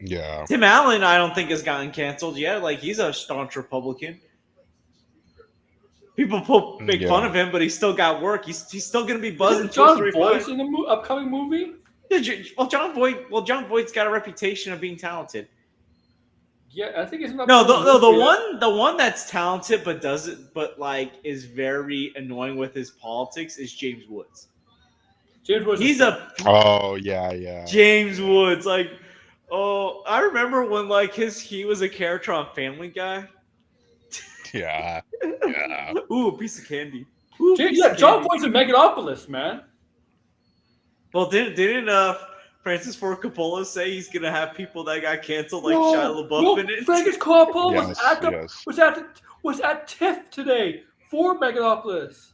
Yeah. Tim Allen, I don't think has gotten canceled yet. Like he's a staunch Republican. People make fun of him, but he's still got work. He's still gonna be buzzing. Isn't John 2, 3, Boyce 5. in the upcoming movie? Well, John Voight's got a reputation of being talented. Yeah, I think it's not. No, the one that's talented but doesn't, but like is very annoying with his politics is James Woods. James Woods. He's a Oh yeah. James Woods. Like, oh, I remember when like he was a character on Family Guy. Yeah. Ooh, a piece of candy. Ooh, John Boyce in Megalopolis, man. Well, didn't Francis Ford Coppola say he's gonna have people that got canceled like Shia LaBeouf in it? Francis Coppola Yes, was at TIFF today for Megalopolis.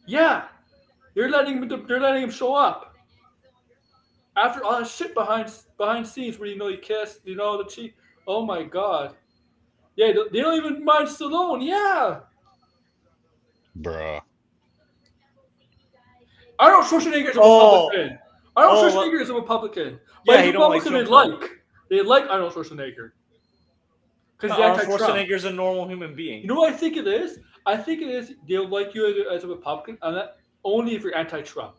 Yeah, they're letting him show up after all that shit behind scenes where he kissed, the cheek. Oh my god. Yeah, they don't even mind Stallone. Yeah. Bruh. Arnold Schwarzenegger is a Republican. Arnold Schwarzenegger is a Republican. But he don't like Republicans they like Arnold Schwarzenegger. Because Arnold Schwarzenegger's a normal human being. You know what I think it is? I think it is they'll like you as a Republican, and that only if you're anti-Trump.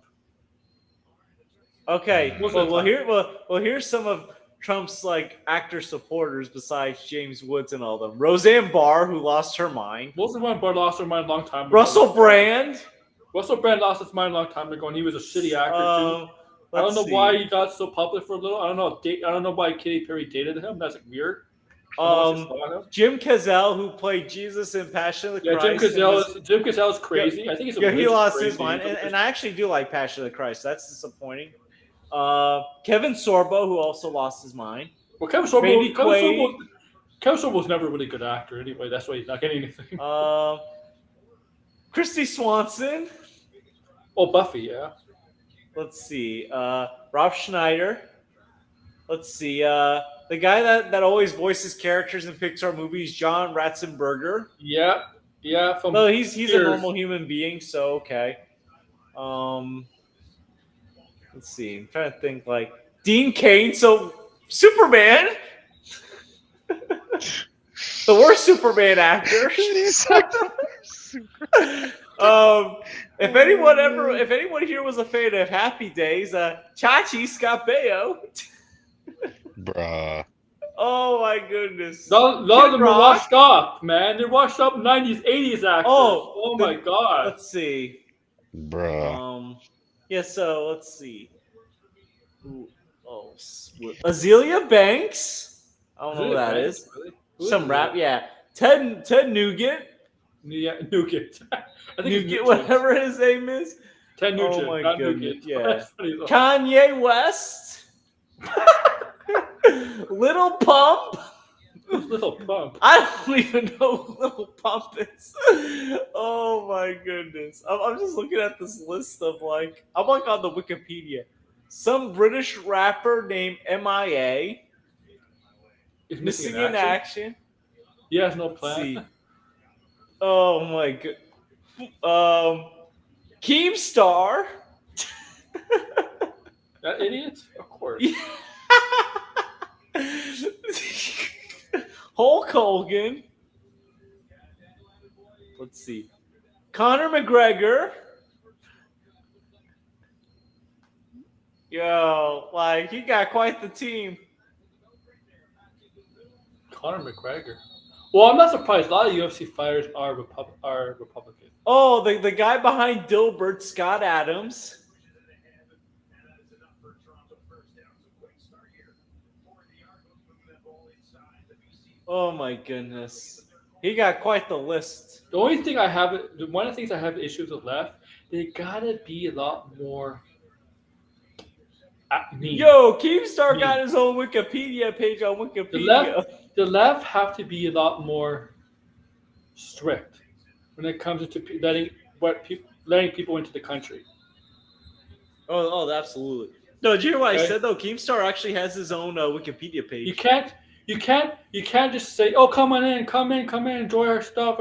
Okay. Well, here's some of Trump's like actor supporters besides James Woods and all them. Roseanne Barr, who lost her mind. Roseanne Barr lost her mind a long time ago. Russell Brand. Russell Brand lost his mind a long time ago, and he was a shitty actor too. I don't know why he got so popular for a little. I don't know why Katy Perry dated him. That's weird. Jim Cazale, who played Jesus in Passion of the Christ. Jim Cazale is crazy. I think he's he lost his mind, and I actually do like Passion of the Christ. That's disappointing. Kevin Sorbo, who also lost his mind. Well, Kevin Sorbo was never a really good actor anyway. That's why he's not getting anything. Christy Swanson. Oh, Buffy, yeah. Let's see. Rob Schneider. Let's see. The guy that always voices characters in Pixar movies, John Ratzenberger. Yeah. No, he's a normal human being, so okay. Let's see. I'm trying to think. Like Dean Cain. So Superman. The worst Superman actor. If anyone here was a fan of Happy Days, Chachi Scott Baio. Bruh. Oh my goodness. A lot of them are washed up, man. They're washed up 90s, 80s actors. Oh my god. Let's see. Bruh. Yeah, so let's see. Azealia Banks. I don't know who that is. Really? Some rap, yeah. Ted Nugent. Yeah, Nugent. I think Nugent, whatever his name is. Ted Nugent. Oh my not goodness. Nugent. Yeah. Funny, Kanye West. Little Pump. Little Pump. I don't even know who Little Pump is. Oh my goodness. I'm just looking at this list of I'm on the Wikipedia. Some British rapper named MIA. Is missing in action. He has no plan. See. Oh my god. Keemstar. That idiot? Of course. Hulk Hogan. Let's see. Conor McGregor. Yo, like he got quite the team. Conor McGregor. Well, I'm not surprised. A lot of UFC fighters are Republican. Oh, the guy behind Dilbert, Scott Adams. Oh my goodness. He got quite the list. The only thing I have, one of the things I have issues with left, they gotta be a lot more. Mean. Yo, Keemstar Mean. got his own Wikipedia page on Wikipedia. The left have to be a lot more strict when it comes to letting people into the country. Oh, absolutely. No, did you hear what I Okay. said though? Keemstar actually has his own Wikipedia page. You can't just say, "Oh, come in, enjoy our stuff,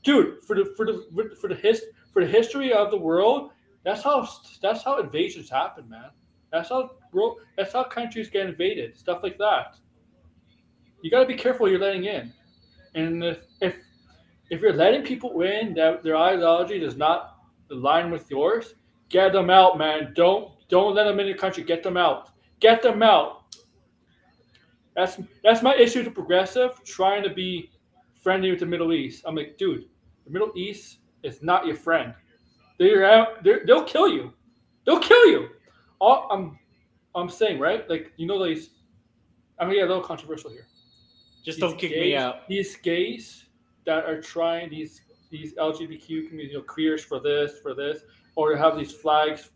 dude." For the history of the world, that's how invasions happen, man. That's how countries get invaded, stuff like that. You got to be careful who you're letting in, and if you're letting people in that their ideology does not align with yours, get them out, man. Don't let them in your country. Get them out. Get them out. That's my issue to progressive trying to be friendly with the Middle East. I'm like, dude, the Middle East is not your friend. They'll kill you. They'll kill you. I'm saying, right? Like, I'm gonna get a little controversial here. Just don't kick me out. These gays that are trying these LGBTQ community, queers for this, or have these flags,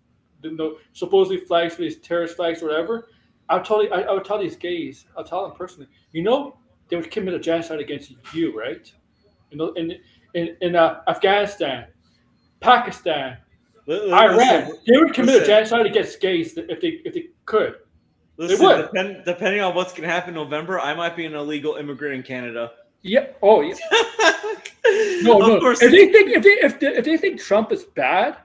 supposedly flags for these terrorist flags or whatever. I would tell these gays, I'll tell them personally, they would commit a genocide against you, right? In Afghanistan, Pakistan, Iran, they would commit a genocide against gays if they could. Listen, they would. Depending on what's going to happen in November, I might be an illegal immigrant in Canada. Yeah. Oh, yeah. No. Of course. If they think Trump is bad,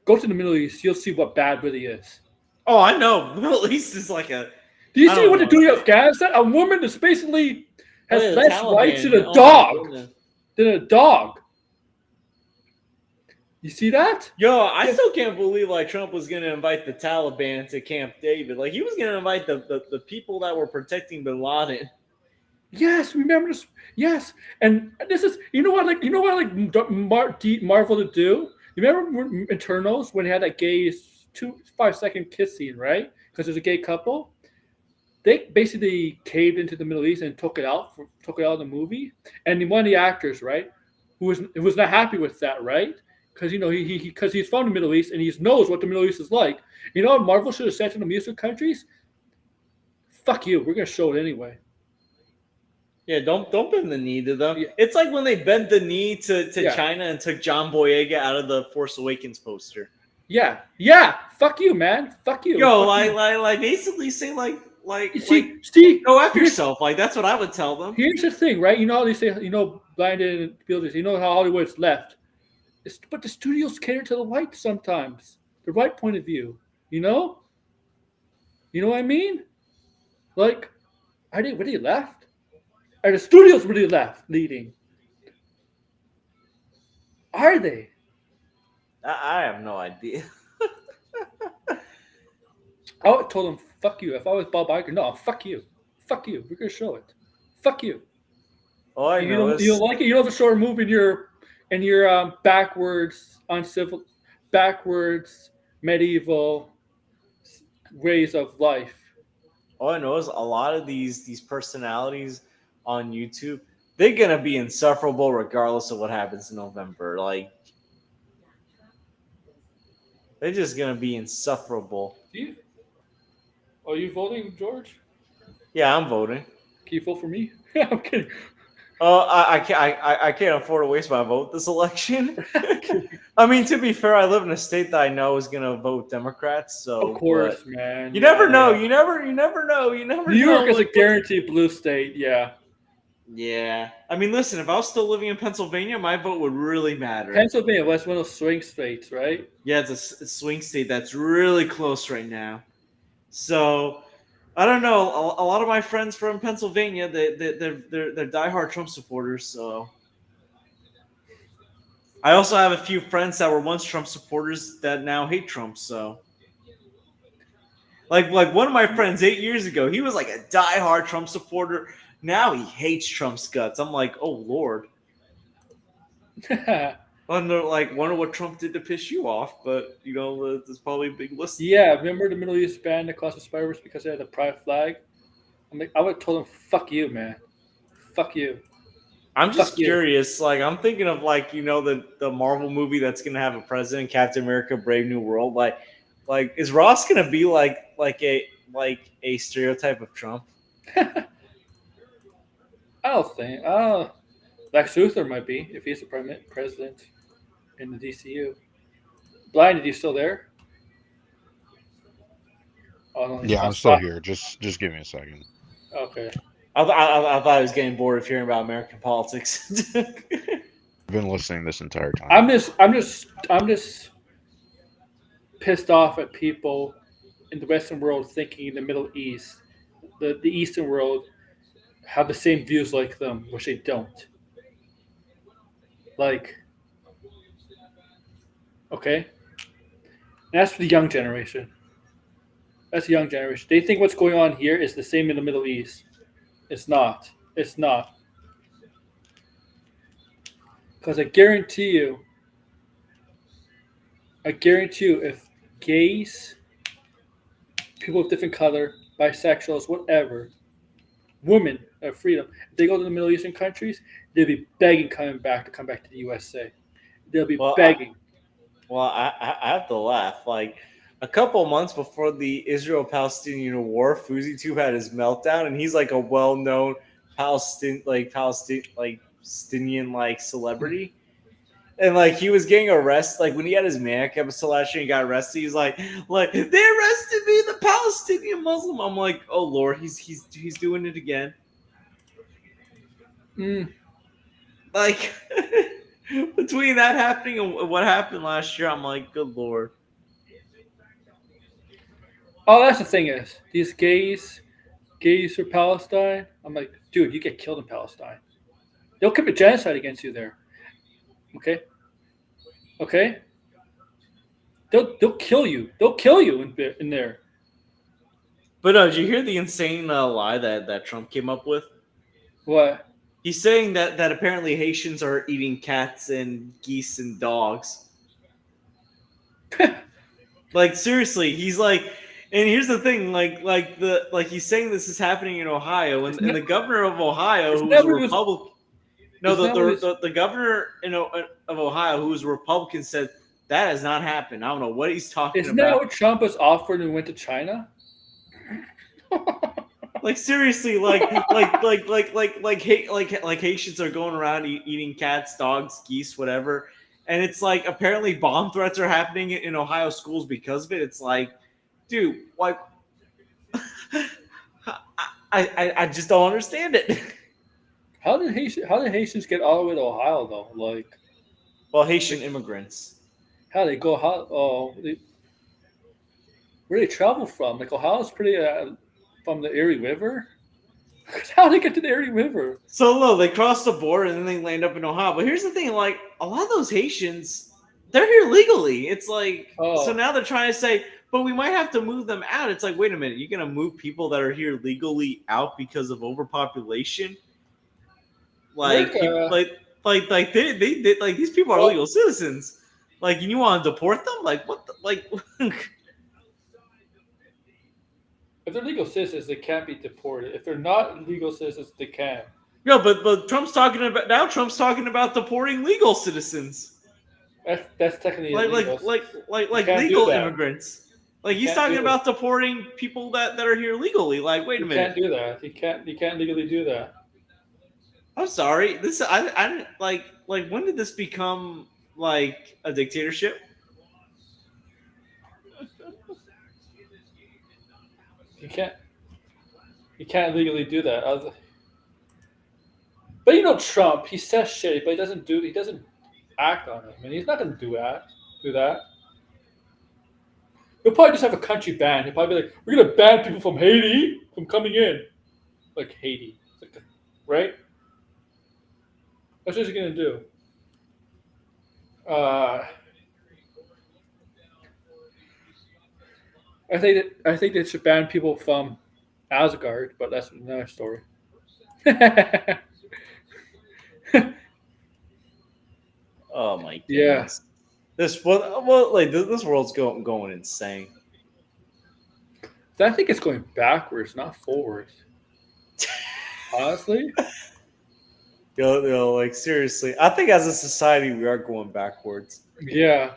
go to the Middle East. You'll see what bad really is. Oh, I know. The Middle East is like a. Do you see what they're doing in Afghanistan? A woman is basically has less rights than a dog. Than a dog. You see that? Yo, I still can't believe Trump was going to invite the Taliban to Camp David. He was going to invite the people that were protecting Bin Laden. Yes, remember this. Yes, and this is Marvel to do. You remember Eternals when they had that gay 5-second kiss scene, right? Because there's a gay couple. They basically caved into the Middle East and took it out of the movie. And one of the actors, right, who was not happy with that, right? Because because he's from the Middle East and he knows what the Middle East is like. You know what Marvel should have said to the Muslim countries? Fuck you. We're gonna show it anyway. Yeah, don't bend the knee to them. Yeah. It's like when they bent the knee to China and took John Boyega out of the Force Awakens poster. Yeah. Fuck you, man. Fuck you. Yo, fuck basically say see, go after yourself. That's what I would tell them. Here's the thing, right? How they say, blinded builders. How Hollywood's left. But the studios cater to the white sometimes, the right point of view. You know what I mean? Are they left? Are the studios really left leading? Are they? I have no idea. I would told them, fuck you. If I was Bob Iger, no, fuck you. Fuck you. We're going to show it. Fuck you. Oh, I know. You don't like it? You don't have to show a move in your backwards, uncivil, backwards, medieval ways of life. All I know is a lot of these personalities on YouTube, they're going to be insufferable regardless of what happens in November. They're just going to be insufferable. Are you voting, George? Yeah, I'm voting. Can you vote for me? I'm kidding. I can't afford to waste my vote this election. I mean, to be fair, I live in a state that I know is going to vote Democrats. So of course, man. You never know. You never know. New York is a guaranteed blue state. Yeah. Yeah. I mean, listen, if I was still living in Pennsylvania, my vote would really matter. Pennsylvania was one of those swing states, right? Yeah, it's a swing state that's really close right now. So, I don't know. A lot of my friends from Pennsylvania, they're diehard Trump supporters. So I also have a few friends that were once Trump supporters that now hate Trump. So like one of my friends 8 years ago, he was like a diehard Trump supporter. Now he hates Trump's guts. I'm like, oh Lord. Wonder what Trump did to piss you off, but there's probably a big list. Yeah, remember the Middle East banned across the spiders because they had a pride flag? I would have told them, "Fuck you, man. Fuck you." I'm just Fuck you. curious. Like, I'm thinking of the Marvel movie that's gonna have a president, Captain America: Brave New World. Like is Ross gonna be like a stereotype of Trump? I don't think. Lex Luthor might be if he's the president in the DCU. Blind, are you still there? Oh, no, Yeah, I'm still here. Just give me a second. Okay. I thought I was getting bored of hearing about American politics. I've been listening this entire time. I'm just pissed off at people in the Western world thinking the Middle East, the Eastern world, have the same views like them, which they don't. Like, okay, that's for the young generation. That's the young generation. They think what's going on here is the same in the Middle East. It's not. It's not. Because I guarantee you, if gays, people of different color, bisexuals, whatever, women have freedom, if they go to the Middle Eastern countries, they'll be begging to come back to the USA. They'll be begging. I have to laugh. Like a couple months before the Israel-Palestinian war, FouseyTube had his meltdown, and he's like a well-known Palestinian celebrity. And like he was getting arrested, like when he had his manic episode last year, he got arrested. He's like they arrested me, the Palestinian Muslim. I'm like, oh Lord, he's doing it again. Like between that happening and what happened last year, I'm like, good Lord. Oh, that's the thing is these gays for Palestine. I'm like, dude, you get killed in Palestine. They'll commit genocide against you there. Okay. They'll kill you. They'll kill you in there. But did you hear the insane lie that Trump came up with? What? He's saying that apparently Haitians are eating cats and geese and dogs. Like seriously, he's like, and here's the thing, he's saying this is happening in Ohio, and the governor of Ohio, who was a Republican. No, the governor of Ohio, who was a Republican, said that has not happened. I don't know what he's talking Isn't about. that what Trump was offered and went to China? Like seriously, like Haitians are going around eating cats, dogs, geese, whatever, and it's like apparently bomb threats are happening in Ohio schools because of it. It's like, dude, like, I just don't understand it. How did Haitians get all the way to Ohio though? Like, well, Haitian immigrants. how they go? Where they travel from? Like Ohio's pretty from the Erie River. How do they get to the Erie River? So no, they cross the border and then they land up in Ohio. But here's the thing: like a lot of those Haitians, they're here legally. It's like so now they're trying to say, but we might have to move them out. It's like, wait a minute, you're gonna move people that are here legally out because of overpopulation? Like, they like these people are legal citizens. Like, and you want to deport them? Like, what? If they're legal citizens, they can't be deported. If they're not legal citizens, they can. No, but Trump's talking about deporting legal citizens. That's technically illegal. like legal immigrants. Like he's talking about deporting people that are here legally. Like, wait a minute, you can't do that. You can't legally do that. I'm sorry. This I didn't like when did this become like a dictatorship? You can't legally do that. But Trump, he says shit, but he doesn't act on it. I mean, he's not going to do that. He'll probably just have a country ban. He'll probably be like, we're going to ban people from Haiti, I'm coming in. Like Haiti. Like, right? That's what he's gonna do. Uh, I think they should ban people from Asgard, but that's another story. Oh my Yeah. goodness. This world's going insane. I think it's going backwards, not forwards. Honestly, Like seriously, I think as a society we are going backwards. yeah.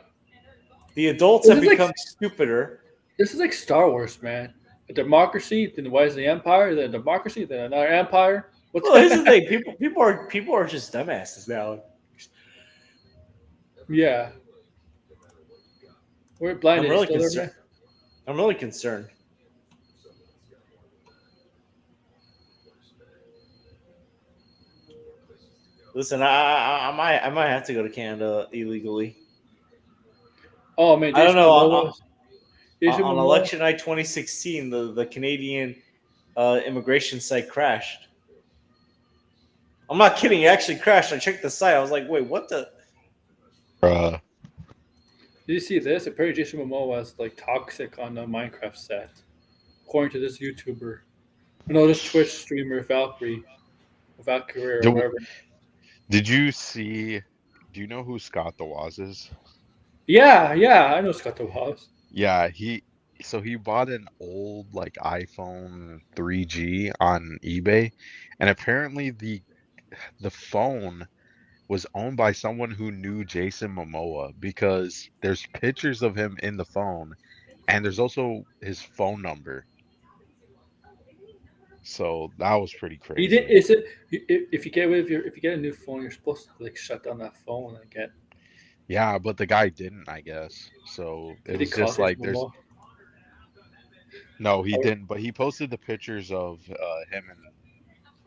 The adults This have is like become stupider. this is like Star Wars, man. A democracy, then why is the empire? Then a democracy, then another empire. What's Well, here's the thing: people are just dumbasses now. Yeah, we're I'm blinded. really Still there, concerned. man? I'm really concerned. Listen, I might have to go to Canada illegally. Oh man, I don't Jason know. Momoa. Jason On Momoa. election night 2016, the Canadian immigration site crashed. I'm not kidding. It actually crashed. I checked the site. I was like, wait, what the? Bruh. Did you see this? Apparently, Jason Momoa was like toxic on the Minecraft set, according to this YouTuber. No, this Twitch streamer Valkyrie or Do- whatever. Did you see? Do you know who Scott DeWaz is? Yeah, I know Scott DeWaz. Yeah, he bought an old like iPhone 3G on eBay, and apparently the phone was owned by someone who knew Jason Momoa because there's pictures of him in the phone, and there's also his phone number. So that was pretty He did. crazy. Is it if you get if you get a new phone, you're supposed to like shut down that phone and get. Yeah, but the guy didn't, I guess. So it Did he was call just Jason like there's Momoa? no, he Oh. didn't, but he posted the pictures of him and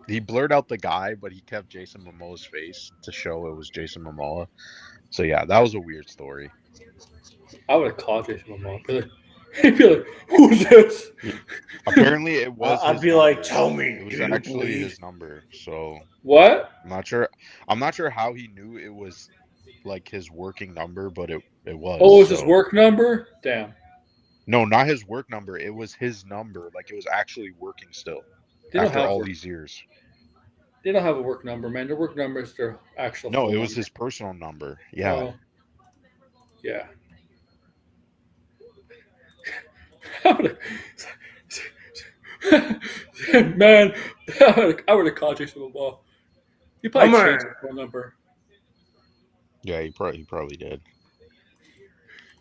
he blurred out the guy, but he kept Jason Momoa's face to show it was Jason Momoa. So yeah, that was a weird story. I would have called Jason Momoa. He'd be like, "Who's this?" Apparently, it was. I'd his be like, number. tell me, It was do you actually bleed? his number. So What? I'm not sure. I'm not sure how he knew it was like his working number, but it was. Oh, is his so. work number? Damn. No, not his work number. It was his number. Like it was actually working still They don't after have all work. these years. They don't have a work number, man. Their work number is their actual. No, phone it was number. his personal number. Yeah. Oh. Yeah. Man, I would have called Jason Momoa. He probably Come changed on. his phone number. Yeah, he probably did.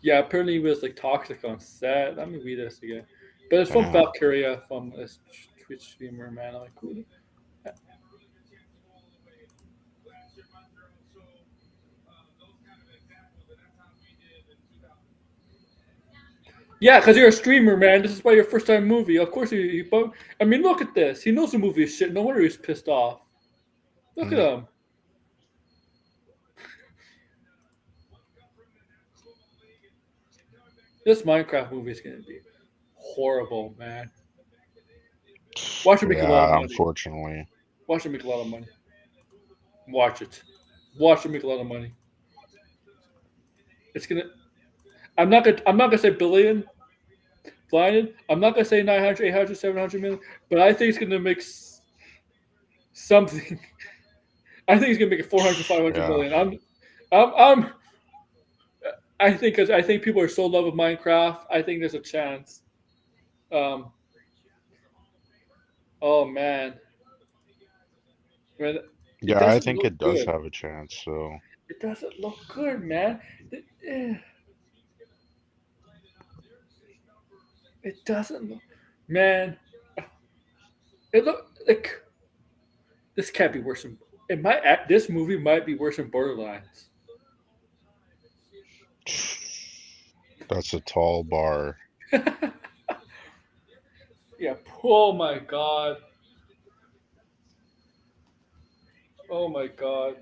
Yeah, apparently he was like toxic on set. Let me read this again. But it's from Wow. Valkyria, from this Twitch streamer, man. I'm like, who? Yeah, because you're a streamer, man. This is why your first time movie. Of course, I mean, look at this. He knows the movie is shit. No wonder he's pissed off. Look at him. This Minecraft movie is going to be horrible, man. Watch it make a lot of Yeah, money. unfortunately. Watch it make a lot of money. Watch it. Watch it make a lot of money. It's gonna. I'm not gonna say billion. Blinded. I'm not gonna say 900, 800, 700 million. But I think it's gonna make something. I think it's gonna make it 400, 500 Yeah. million. I think because I think people are so in love with Minecraft. I think there's a chance. Oh man. Man, Yeah, I doesn't think look it does good. have a chance. So It doesn't look good, man. It doesn't look, man. It look like this can't be worse than it might. This movie might be worse than Borderlands. that's a tall bar. Yeah. Oh my god. Oh my god.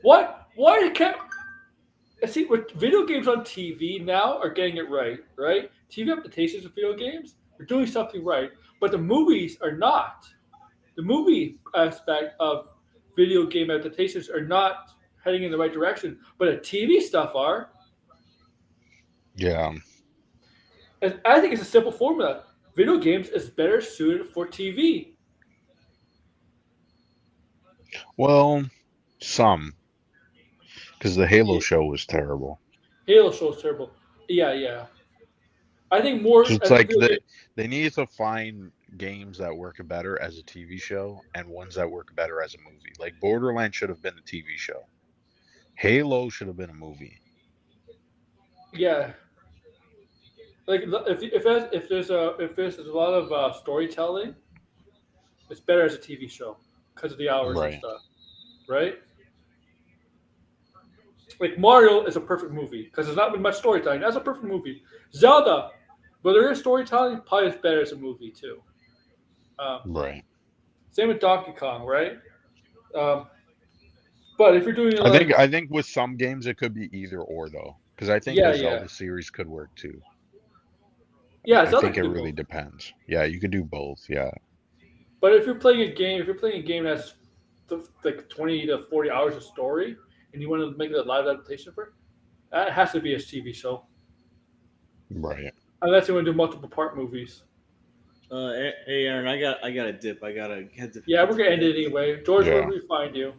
What? Why you can't? See, with video games on TV now are getting it right, right? TV adaptations of video games are doing something right, but the movies are not. The movie aspect of video game adaptations are not heading in the right direction, but the TV stuff are. Yeah. And I think it's a simple formula. Video games is better suited for TV. Well, some, because the Halo show was terrible. Halo show is terrible. Yeah. I think more So it's as a like video game. they needed to find games that work better as a TV show and ones that work better as a movie. Like Borderlands should have been a TV show. Halo should have been a movie. Yeah, like if there's a lot of storytelling, it's better as a TV show because of the hours and Right. stuff, right? Like Mario is a perfect movie because there's not been much storytelling. That's a perfect movie. Zelda, but there is storytelling. Probably is better as a movie too. Right. Same with Donkey Kong, right? Um, but if you're doing it I think with some games it could be either or though, because I think Yeah, the yeah. Zelda series could work too. yeah, I Zelda think it can do really both. depends. Yeah, you could do both. Yeah. But if you're playing a game that's like 20 to 40 hours of story, and you want to make it a live adaptation for it, that has to be a TV show. Right. Unless you want to do multiple part movies. Hey Aaron, I got a dip. I gotta head to. Yeah, we're gonna end it anyway. George, where Yeah. do we find you?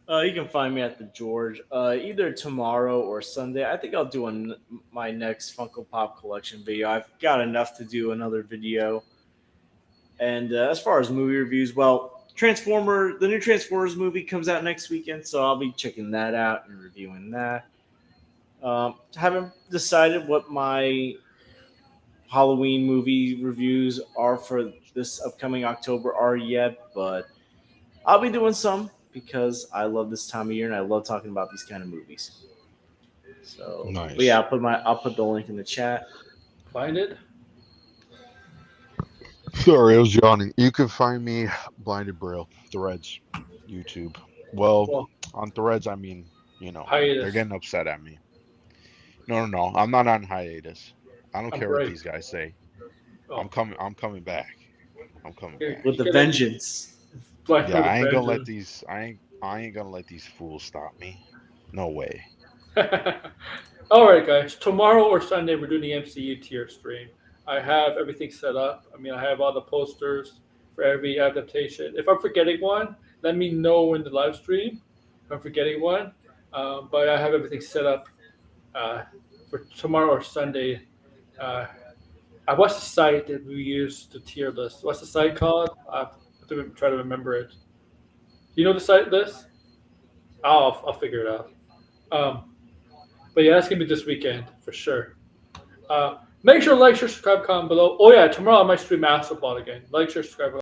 You can find me at the George either tomorrow or Sunday. I think I'll do my next Funko Pop collection video. I've got enough to do another video. And as far as movie reviews, well, the new Transformers movie comes out next weekend, so I'll be checking that out and reviewing that. Haven't decided what my Halloween movie reviews are for this upcoming October are yet, but I'll be doing some because I love this time of year and I love talking about these kind of movies. So, Nice. but yeah, I'll put the link in the chat. Find it. Sorry, I was yawning. You can find me Blinded Braille, Threads, YouTube. Well, on Threads, I mean, Hiatus. they're getting upset at me. No, I'm not on hiatus. I don't I'm care right. what these guys say. Oh. I'm coming back. I'm coming Here, back. With the Get it. vengeance. Black Yeah, I ain't gonna Panther. let these. I ain't gonna let these fools stop me. No way. All right, guys. Tomorrow or Sunday, we're doing the MCU tier stream. I have everything set up. I mean, I have all the posters for every adaptation. If I'm forgetting one, let me know in the live stream if I'm forgetting one. But I have everything set up for tomorrow or Sunday. What's the site that we use to tier list? What's the site called? I have to try to remember it. You know the site list? I'll figure it out. But yeah, that's gonna be this weekend for sure. Make sure to like, share, subscribe, comment below. Oh yeah, tomorrow I might stream Astro Ball again. Like, share, subscribe.